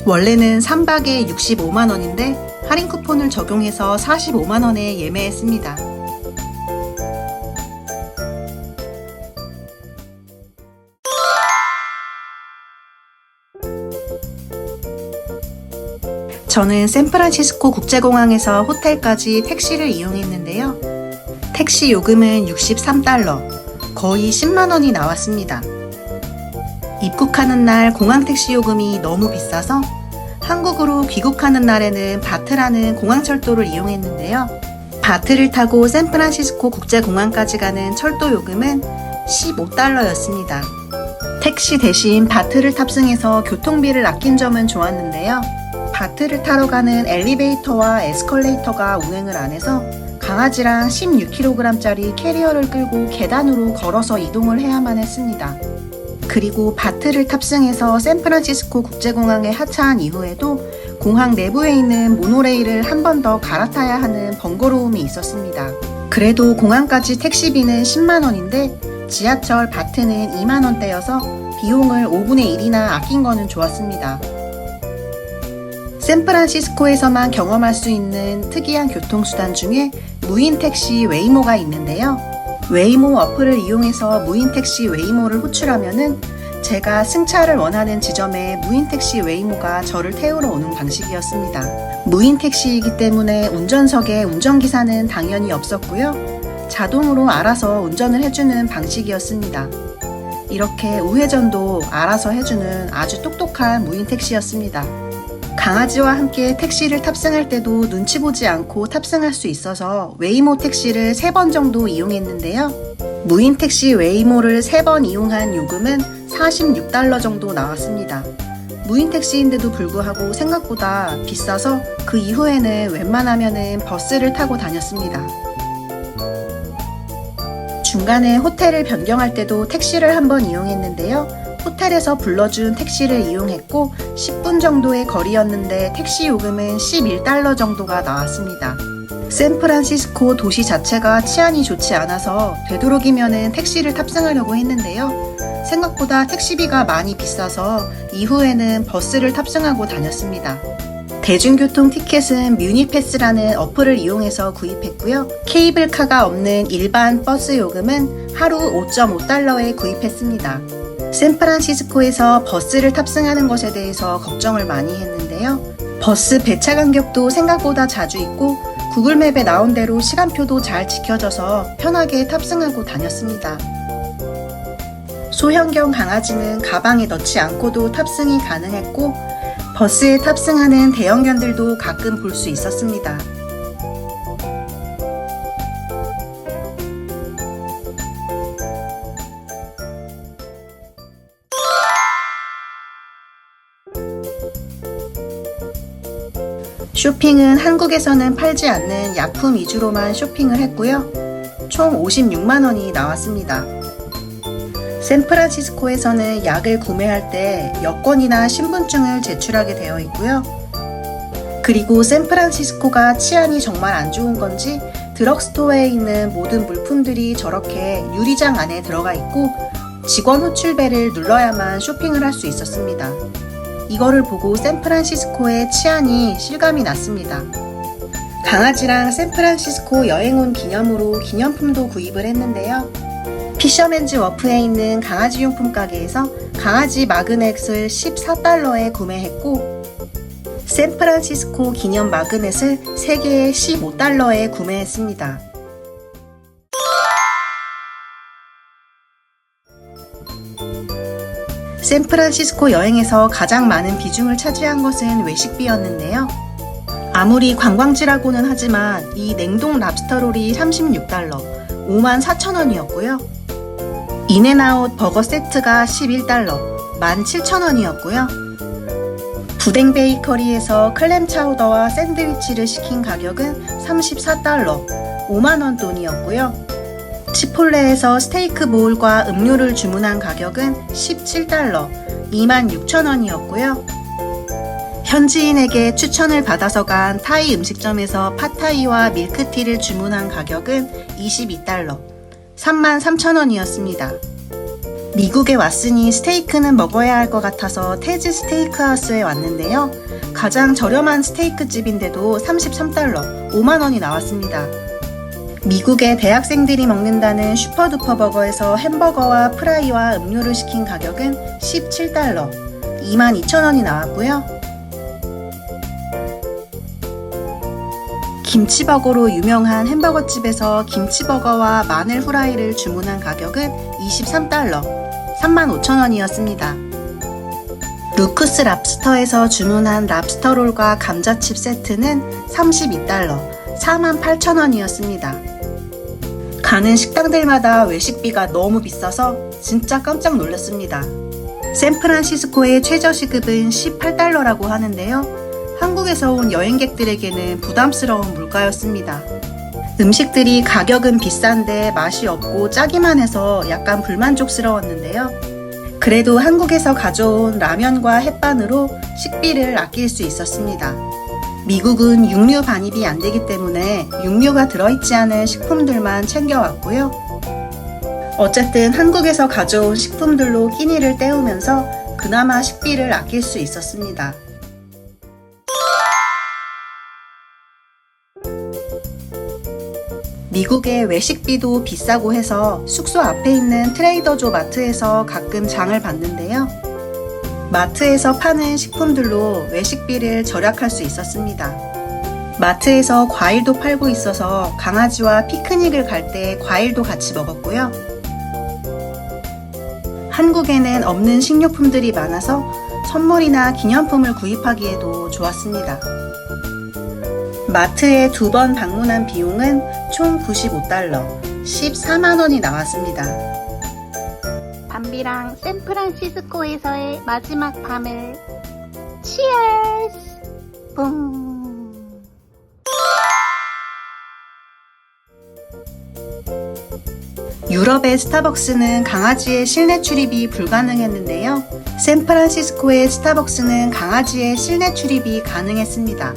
원래는 3박에 65만원인데 할인 쿠폰을 적용해서 45만원에 예매했습니다. 저는 샌프란시스코 국제공항에서 호텔까지 택시를 이용했는데요. 택시 요금은 63달러, 거의 10만원이 나왔습니다. 입국하는 날 공항 택시 요금이 너무 비싸서 한국으로 귀국하는 날에는 바트라는 공항철도를 이용했는데요. 바트를 타고 샌프란시스코 국제공항까지 가는 철도 요금은 15달러였습니다. 택시 대신 바트를 탑승해서 교통비를 아낀 점은 좋았는데요. 바트를 타러 가는 엘리베이터와 에스컬레이터가 운행을 안 해서 강아지랑 16kg짜리 캐리어를 끌고 계단으로 걸어서 이동을 해야만 했습니다. 그리고 바트를 탑승해서 샌프란시스코 국제공항에 하차한 이후에도 공항 내부에 있는 모노레일을 한 번 더 갈아타야 하는 번거로움이 있었습니다. 그래도 공항까지 택시비는 10만원인데 지하철 바트는 2만원대여서 비용을 5분의 1이나 아낀 거는 좋았습니다. 샌프란시스코에서만 경험할 수 있는 특이한 교통수단 중에 무인 택시 웨이모가 있는데요. 웨이모 어플을 이용해서 무인 택시 웨이모를 호출하면은 제가 승차를 원하는 지점에 무인 택시 웨이모가 저를 태우러 오는 방식이었습니다. 무인 택시이기 때문에 운전석에 운전기사는 당연히 없었고요. 자동으로 알아서 운전을 해주는 방식이었습니다. 이렇게 우회전도 알아서 해주는 아주 똑똑한 무인 택시였습니다. 강아지와 함께 택시를 탑승할 때도 눈치 보지 않고 탑승할 수 있어서 웨이모 택시를 3번 정도 이용했는데요. 무인 택시 웨이모를 3번 이용한 요금은 46달러 정도 나왔습니다. 무인 택시인데도 불구하고 생각보다 비싸서 그 이후에는 웬만하면은 버스를 타고 다녔습니다. 중간에 호텔을 변경할 때도 택시를 한번 이용했는데요. 호텔에서 불러준 택시를 이용했고 10분 정도의 거리였는데 택시 요금은 11달러 정도가 나왔습니다. 샌프란시스코 도시 자체가 치안이 좋지 않아서 되도록이면 택시를 탑승하려고 했는데요. 생각보다 택시비가 많이 비싸서 이후에는 버스를 탑승하고 다녔습니다. 대중교통 티켓은 뮤니패스라는 어플을 이용해서 구입했고요. 케이블카가 없는 일반 버스 요금은 하루 5.5달러에 구입했습니다. 샌프란시스코에서 버스를 탑승하는 것에 대해서 걱정을 많이 했는데요. 버스 배차 간격도 생각보다 자주 있고 구글맵에 나온 대로 시간표도 잘 지켜져서 편하게 탑승하고 다녔습니다. 소형견 강아지는 가방에 넣지 않고도 탑승이 가능했고 버스에 탑승하는 대형견들도 가끔 볼 수 있었습니다. 쇼핑은 한국에서는 팔지 않는 약품 위주로만 쇼핑을 했고요. 총 56만원이 나왔습니다. 샌프란시스코에서는 약을 구매할 때 여권이나 신분증을 제출하게 되어 있고요. 그리고 샌프란시스코가 치안이 정말 안 좋은 건지 드럭스토어에 있는 모든 물품들이 저렇게 유리장 안에 들어가 있고 직원 호출벨을 눌러야만 쇼핑을 할 수 있었습니다. 이거를 보고 샌프란시스코의 치안이 실감이 났습니다. 강아지랑 샌프란시스코 여행 온 기념으로 기념품도 구입을 했는데요. 피셔맨즈 워프에 있는 강아지 용품 가게에서 강아지 마그넷을 14달러에 구매했고 샌프란시스코 기념 마그넷을 3개에 15달러에 구매했습니다. 샌프란시스코 여행에서 가장 많은 비중을 차지한 것은 외식비였는데요. 아무리 관광지라고는 하지만 이 냉동 랍스터롤이 36달러, 54,000원이었고요. 인앤아웃 버거 세트가 11달러, 17,000원이었고요. 부댕 베이커리에서 클램 차우더와 샌드위치를 시킨 가격은 34달러, 5만원 돈이었고요. 치폴레에서 스테이크 보울과 음료를 주문한 가격은 17달러, 26,000원이었고요. 현지인에게 추천을 받아서 간 타이 음식점에서 팟타이와 밀크티를 주문한 가격은 22달러, 33,000원이었습니다. 미국에 왔으니 스테이크는 먹어야 할 것 같아서 테즈 스테이크하우스에 왔는데요. 가장 저렴한 스테이크 집인데도 33달러, 5만원이 나왔습니다. 미국의 대학생들이 먹는다는 슈퍼두퍼 버거에서 햄버거와 프라이와 음료를 시킨 가격은 17달러, 22,000원이 나왔고요. 김치버거로 유명한 햄버거집에서 김치버거와 마늘 후라이를 주문한 가격은 23달러, 35,000원이었습니다. 루크스 랍스터에서 주문한 랍스터롤과 감자칩 세트는 32달러, 48,000원이었습니다. 가는 식당들마다 외식비가 너무 비싸서 진짜 깜짝 놀랐습니다. 샌프란시스코의 최저시급은 18달러라고 하는데요. 한국에서 온 여행객들에게는 부담스러운 물가였습니다. 음식들이 가격은 비싼데 맛이 없고 짜기만 해서 약간 불만족스러웠는데요. 그래도 한국에서 가져온 라면과 햇반으로 식비를 아낄 수 있었습니다. 미국은 육류 반입이 안 되기 때문에 육류가 들어있지 않은 식품들만 챙겨왔고요. 어쨌든 한국에서 가져온 식품들로 끼니를 때우면서 그나마 식비를 아낄 수 있었습니다. 미국의 외식비도 비싸고 해서 숙소 앞에 있는 트레이더조 마트에서 가끔 장을 봤는데요. 마트에서 파는 식품들로 외식비를 절약할 수 있었습니다. 마트에서 과일도 팔고 있어서 강아지와 피크닉을 갈 때 과일도 같이 먹었고요. 한국에는 없는 식료품들이 많아서 선물이나 기념품을 구입하기에도 좋았습니다. 마트에 2번 방문한 비용은 총 95달러, 14만원이 나왔습니다. 밤비랑 샌프란시스코에서의 마지막 밤을 치얼스! 뿡! 유럽의 스타벅스는 강아지의 실내 출입이 불가능했는데요. 샌프란시스코의 스타벅스는 강아지의 실내 출입이 가능했습니다.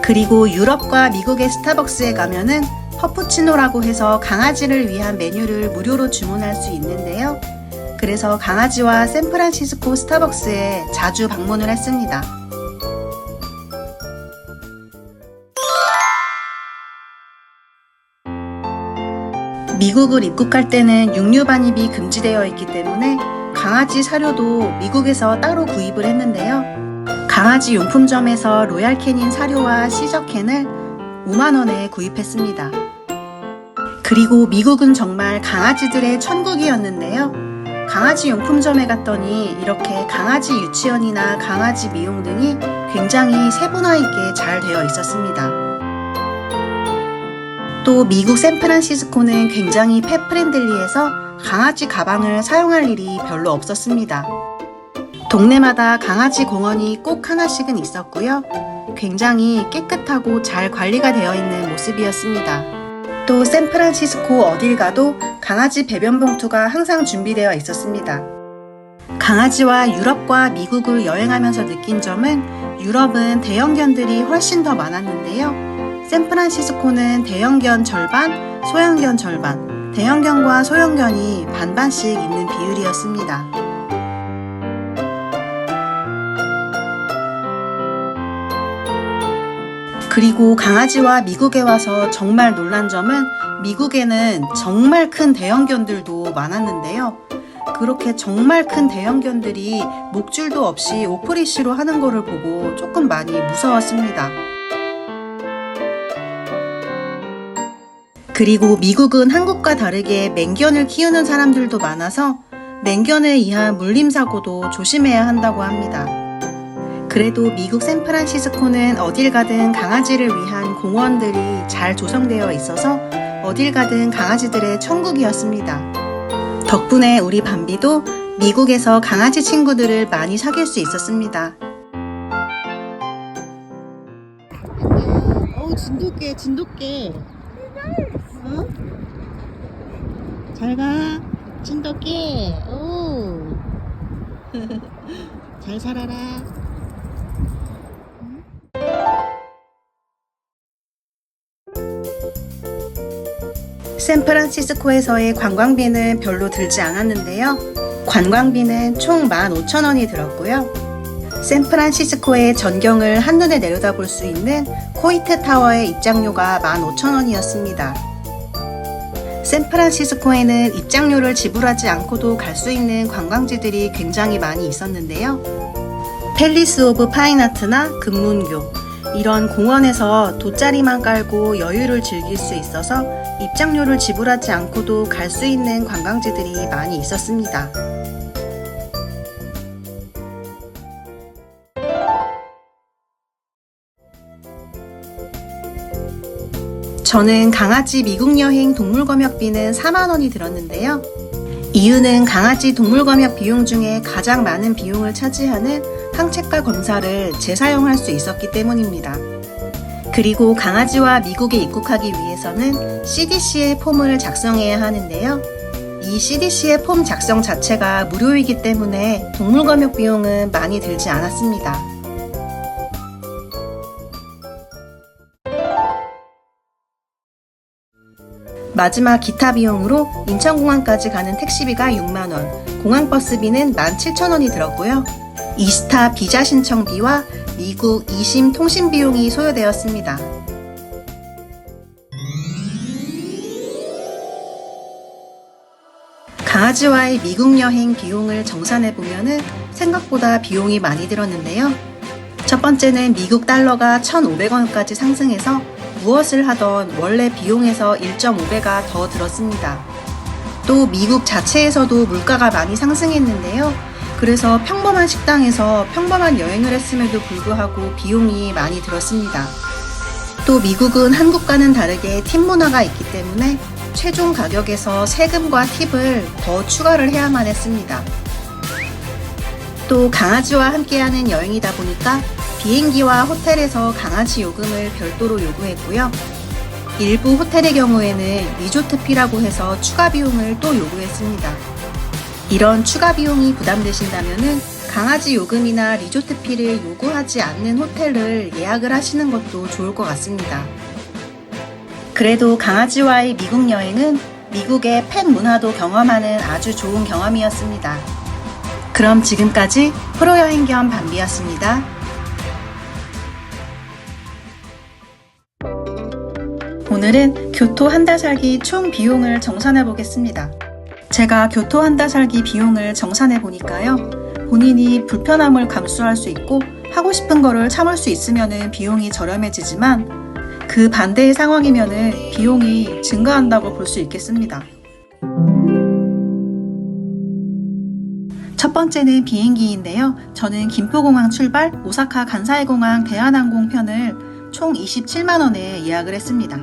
그리고 유럽과 미국의 스타벅스에 가면은 퍼푸치노라고 해서 강아지를 위한 메뉴를 무료로 주문할 수 있는데요. 그래서 강아지와 샌프란시스코 스타벅스에 자주 방문을 했습니다. 미국을 입국할 때는 육류 반입이 금지되어 있기 때문에 강아지 사료도 미국에서 따로 구입을 했는데요. 강아지 용품점에서 로얄 캐닌 사료와 시저캔을 5만원에 구입했습니다. 그리고 미국은 정말 강아지들의 천국이었는데요. 강아지 용품점에 갔더니 이렇게 강아지 유치원이나 강아지 미용 등이 굉장히 세분화 있게 잘 되어 있었습니다. 또 미국 샌프란시스코는 굉장히 펫 프렌들리해서 강아지 가방을 사용할 일이 별로 없었습니다. 동네마다 강아지 공원이 꼭 하나씩은 있었고요. 굉장히 깨끗하고 잘 관리가 되어 있는 모습이었습니다. 또 샌프란시스코 어딜 가도 강아지 배변 봉투가 항상 준비되어 있었습니다. 강아지와 유럽과 미국을 여행하면서 느낀 점은 유럽은 대형견들이 훨씬 더 많았는데요. 샌프란시스코는 대형견 절반, 소형견 절반, 대형견과 소형견이 반반씩 있는 비율이었습니다. 그리고 강아지와 미국에 와서 정말 놀란 점은 미국에는 정말 큰 대형견들도 많았는데요. 그렇게 정말 큰 대형견들이 목줄도 없이 오프리쉬로 하는 거를 보고 조금 많이 무서웠습니다. 그리고 미국은 한국과 다르게 맹견을 키우는 사람들도 많아서 맹견에 의한 물림사고도 조심해야 한다고 합니다. 그래도 미국 샌프란시스코는 어딜 가든 강아지를 위한 공원들이 잘 조성되어 있어서 어딜 가든 강아지들의 천국이었습니다. 덕분에 우리 밤비도 미국에서 강아지 친구들을 많이 사귈 수 있었습니다. 어우, 진돗개, 진돗개. 어? 잘 가, 진돗개. 오. 잘 살아라. 샌프란시스코에서의 관광비는 별로 들지 않았는데요. 관광비는 총 15,000원이 들었고요. 샌프란시스코의 전경을 한눈에 내려다볼 수 있는 코이트 타워의 입장료가 15,000원이었습니다. 샌프란시스코에는 입장료를 지불하지 않고도 갈 수 있는 관광지들이 굉장히 많이 있었는데요. 팰리스 오브 파인아트나 금문교, 이런 공원에서 돗자리만 깔고 여유를 즐길 수 있어서 입장료를 지불하지 않고도 갈 수 있는 관광지들이 많이 있었습니다. 저는 강아지 미국 여행 동물검역비는 4만원이 들었는데요. 이유는 강아지 동물검역 비용 중에 가장 많은 비용을 차지하는 항체가 검사를 재사용할 수 있었기 때문입니다. 그리고 강아지와 미국에 입국하기 위해서는 CDC의 폼을 작성해야 하는데요. 이 CDC의 폼 작성 자체가 무료이기 때문에 동물검역 비용은 많이 들지 않았습니다. 마지막 기타 비용으로 인천공항까지 가는 택시비가 6만원, 공항버스비는 17,000원이 들었고요. 이스타 비자 신청비와 미국 2심 통신 비용이 소요되었습니다. 강아지와의 미국 여행 비용을 정산해보면 생각보다 비용이 많이 들었는데요. 첫 번째는 미국 달러가 1,500원까지 상승해서 무엇을 하던 원래 비용에서 1.5배가 더 들었습니다. 또 미국 자체에서도 물가가 많이 상승했는데요. 그래서 평범한 식당에서 평범한 여행을 했음에도 불구하고 비용이 많이 들었습니다. 또 미국은 한국과는 다르게 팁 문화가 있기 때문에 최종 가격에서 세금과 팁을 더 추가를 해야만 했습니다. 또 강아지와 함께하는 여행이다 보니까 비행기와 호텔에서 강아지 요금을 별도로 요구했고요. 일부 호텔의 경우에는 리조트피라고 해서 추가 비용을 또 요구했습니다. 이런 추가 비용이 부담되신다면 강아지 요금이나 리조트피를 요구하지 않는 호텔을 예약을 하시는 것도 좋을 것 같습니다. 그래도 강아지와의 미국 여행은 미국의 펫 문화도 경험하는 아주 좋은 경험이었습니다. 그럼 지금까지 프로여행 겸 밤비였습니다. 오늘은 교토 한 달 살기 총 비용을 정산해 보겠습니다. 제가 교토 한 달 살기 비용을 정산해 보니까요. 본인이 불편함을 감수할 수 있고 하고 싶은 거를 참을 수 있으면 비용이 저렴해지지만 그 반대의 상황이면 비용이 증가한다고 볼 수 있겠습니다. 첫 번째는 비행기인데요. 저는 김포공항 출발, 오사카 간사이공항 대한항공 편을 총 27만원에 예약을 했습니다.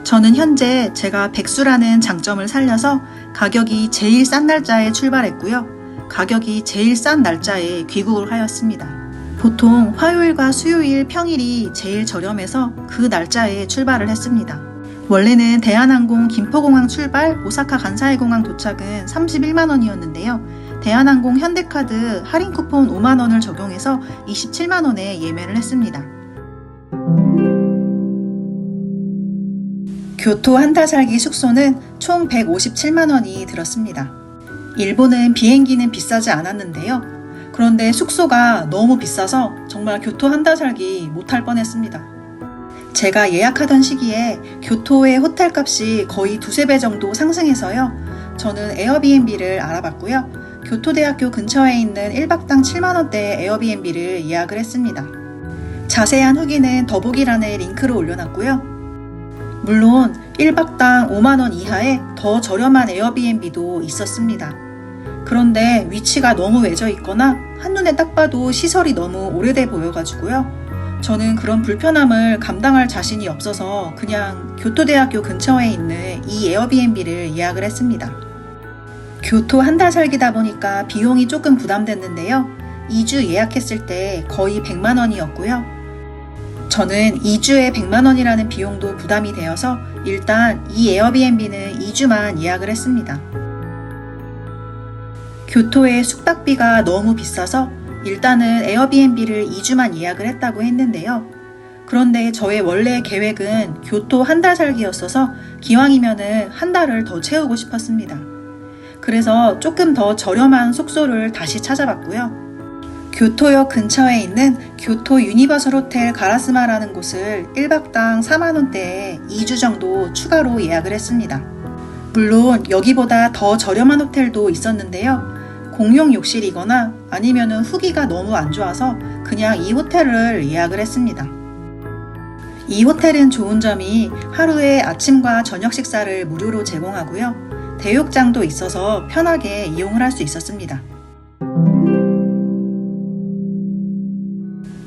저는 현재 제가 백수라는 장점을 살려서 가격이 제일 싼 날짜에 출발했고요. 가격이 제일 싼 날짜에 귀국을 하였습니다. 보통 화요일과 수요일 평일이 제일 저렴해서 그 날짜에 출발을 했습니다. 원래는 대한항공 김포공항 출발, 오사카 간사이공항 도착은 31만원이었는데요. 대한항공 현대카드 할인 쿠폰 5만원을 적용해서 27만원에 예매를 했습니다. 교토 한 달 살기 숙소는 총 157만원이 들었습니다. 일본은 비행기는 비싸지 않았는데요. 그런데 숙소가 너무 비싸서 정말 교토 한 달 살기 못할 뻔했습니다. 제가 예약하던 시기에 교토의 호텔 값이 거의 두세 배 정도 상승해서요. 저는 에어비앤비를 알아봤고요. 교토대학교 근처에 있는 1박당 7만원대의 에어비앤비를 예약을 했습니다. 자세한 후기는 더보기란에 링크를 올려놨고요. 물론 1박당 5만원 이하의 더 저렴한 에어비앤비도 있었습니다. 그런데 위치가 너무 외져 있거나 한눈에 딱 봐도 시설이 너무 오래돼 보여가지고요. 저는 그런 불편함을 감당할 자신이 없어서 그냥 교토대학교 근처에 있는 이 에어비앤비를 예약을 했습니다. 교토 한 달 살기다 보니까 비용이 조금 부담됐는데요. 2주 예약했을 때 거의 100만 원이었고요. 저는 2주에 100만 원이라는 비용도 부담이 되어서 일단 이 에어비앤비는 2주만 예약을 했습니다. 교토의 숙박비가 너무 비싸서 일단은 에어비앤비를 2주만 예약을 했다고 했는데요. 그런데 저의 원래 계획은 교토 한 달 살기였어서 기왕이면은 한 달을 더 채우고 싶었습니다. 그래서 조금 더 저렴한 숙소를 다시 찾아봤고요. 교토역 근처에 있는 교토 유니버설 호텔 가라스마라는 곳을 1박당 4만원대에 2주 정도 추가로 예약을 했습니다. 물론 여기보다 더 저렴한 호텔도 있었는데요. 공용 욕실이거나 아니면은 후기가 너무 안 좋아서 그냥 이 호텔을 예약을 했습니다. 이 호텔은 좋은 점이 하루에 아침과 저녁 식사를 무료로 제공하고요. 대욕장도 있어서 편하게 이용을 할 수 있었습니다.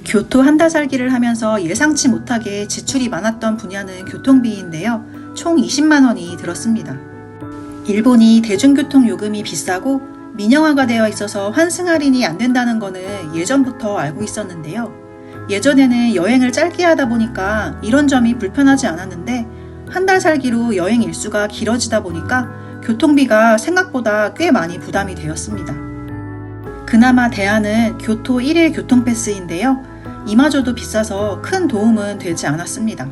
교토 한 달 살기를 하면서 예상치 못하게 지출이 많았던 분야는 교통비인데요. 총 20만 원이 들었습니다. 일본이 대중교통 요금이 비싸고 민영화가 되어 있어서 환승 할인이 안 된다는 거는 예전부터 알고 있었는데요. 예전에는 여행을 짧게 하다 보니까 이런 점이 불편하지 않았는데 한 달 살기로 여행 일수가 길어지다 보니까 교통비가 생각보다 꽤 많이 부담이 되었습니다. 그나마 대안은 교토 1일 교통패스인데요. 이마저도 비싸서 큰 도움은 되지 않았습니다.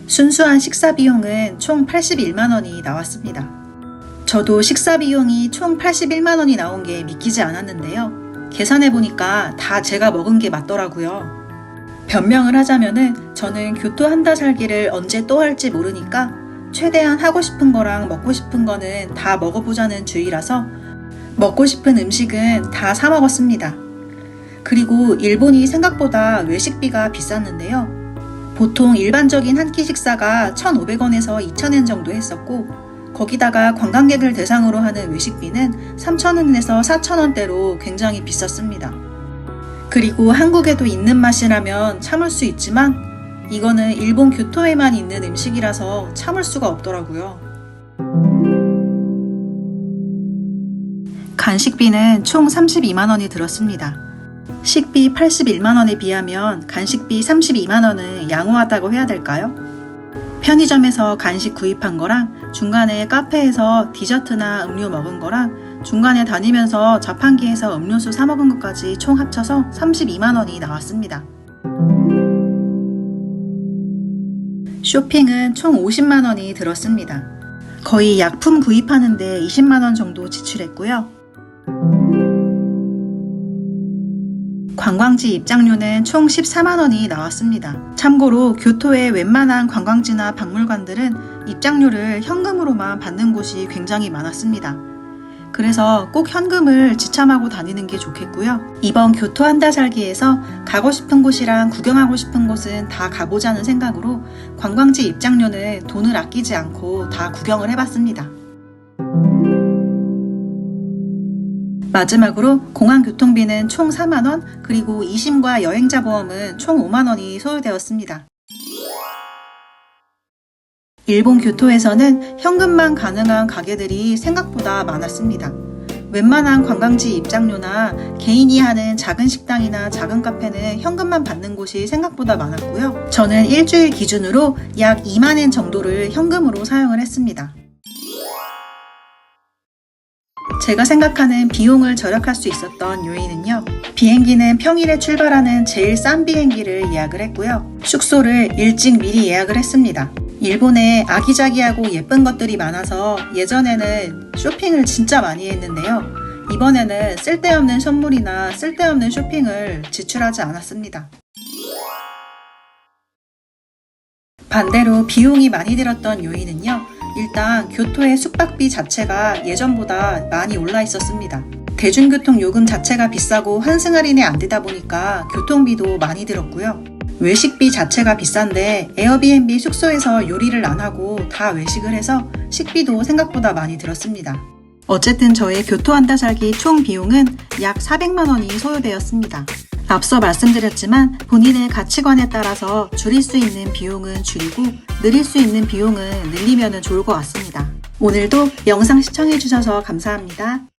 순수한 식사 비용은 총 81만 원이 나왔습니다. 저도 식사 비용이 총 81만 원이 나온 게 믿기지 않았는데요. 계산해보니까 다 제가 먹은 게 맞더라고요. 변명을 하자면은 저는 교토 한 달 살기를 언제 또 할지 모르니까 최대한 하고 싶은 거랑 먹고 싶은 거는 다 먹어보자는 주의라서 먹고 싶은 음식은 다 사 먹었습니다. 그리고 일본이 생각보다 외식비가 비쌌는데요. 보통 일반적인 한 끼 식사가 1,500원에서 2,000엔 정도 했었고 거기다가 관광객을 대상으로 하는 외식비는 3,000원에서 4,000원대로 굉장히 비쌌습니다. 그리고 한국에도 있는 맛이라면 참을 수 있지만 이거는 일본 교토에만 있는 음식이라서 참을 수가 없더라고요. 간식비는 총 32만 원이 들었습니다. 식비 81만 원에 비하면 간식비 32만 원은 양호하다고 해야 될까요? 편의점에서 간식 구입한 거랑 중간에 카페에서 디저트나 음료 먹은 거랑 중간에 다니면서 자판기에서 음료수 사 먹은 것까지 총 합쳐서 32만 원이 나왔습니다. 쇼핑은 총 50만 원이 들었습니다. 거의 약품 구입하는데 20만 원 정도 지출했고요. 관광지 입장료는 총 14만 원이 나왔습니다. 참고로 교토의 웬만한 관광지나 박물관들은 입장료를 현금으로만 받는 곳이 굉장히 많았습니다. 그래서 꼭 현금을 지참하고 다니는 게 좋겠고요. 이번 교토 한 달 살기에서 가고 싶은 곳이랑 구경하고 싶은 곳은 다 가보자는 생각으로 관광지 입장료는 돈을 아끼지 않고 다 구경을 해봤습니다. 마지막으로 공항 교통비는 총 4만원, 그리고 이심과 여행자 보험은 총 5만원이 소요되었습니다. 일본 교토에서는 현금만 가능한 가게들이 생각보다 많았습니다. 웬만한 관광지 입장료나 개인이 하는 작은 식당이나 작은 카페는 현금만 받는 곳이 생각보다 많았고요. 저는 일주일 기준으로 약 2만엔 정도를 현금으로 사용을 했습니다. 제가 생각하는 비용을 절약할 수 있었던 요인은요. 비행기는 평일에 출발하는 제일 싼 비행기를 예약을 했고요. 숙소를 일찍 미리 예약을 했습니다. 일본에 아기자기하고 예쁜 것들이 많아서 예전에는 쇼핑을 진짜 많이 했는데요. 이번에는 쓸데없는 선물이나 쓸데없는 쇼핑을 지출하지 않았습니다. 반대로 비용이 많이 들었던 요인은요. 일단 교토의 숙박비 자체가 예전보다 많이 올라 있었습니다. 대중교통 요금 자체가 비싸고 환승 할인이 안 되다 보니까 교통비도 많이 들었고요. 외식비 자체가 비싼데 에어비앤비 숙소에서 요리를 안 하고 다 외식을 해서 식비도 생각보다 많이 들었습니다. 어쨌든 저의 교토 한 달 살기 총 비용은 약 400만 원이 소요되었습니다. 앞서 말씀드렸지만 본인의 가치관에 따라서 줄일 수 있는 비용은 줄이고 늘릴 수 있는 비용은 늘리면 좋을 것 같습니다. 오늘도 영상 시청해주셔서 감사합니다.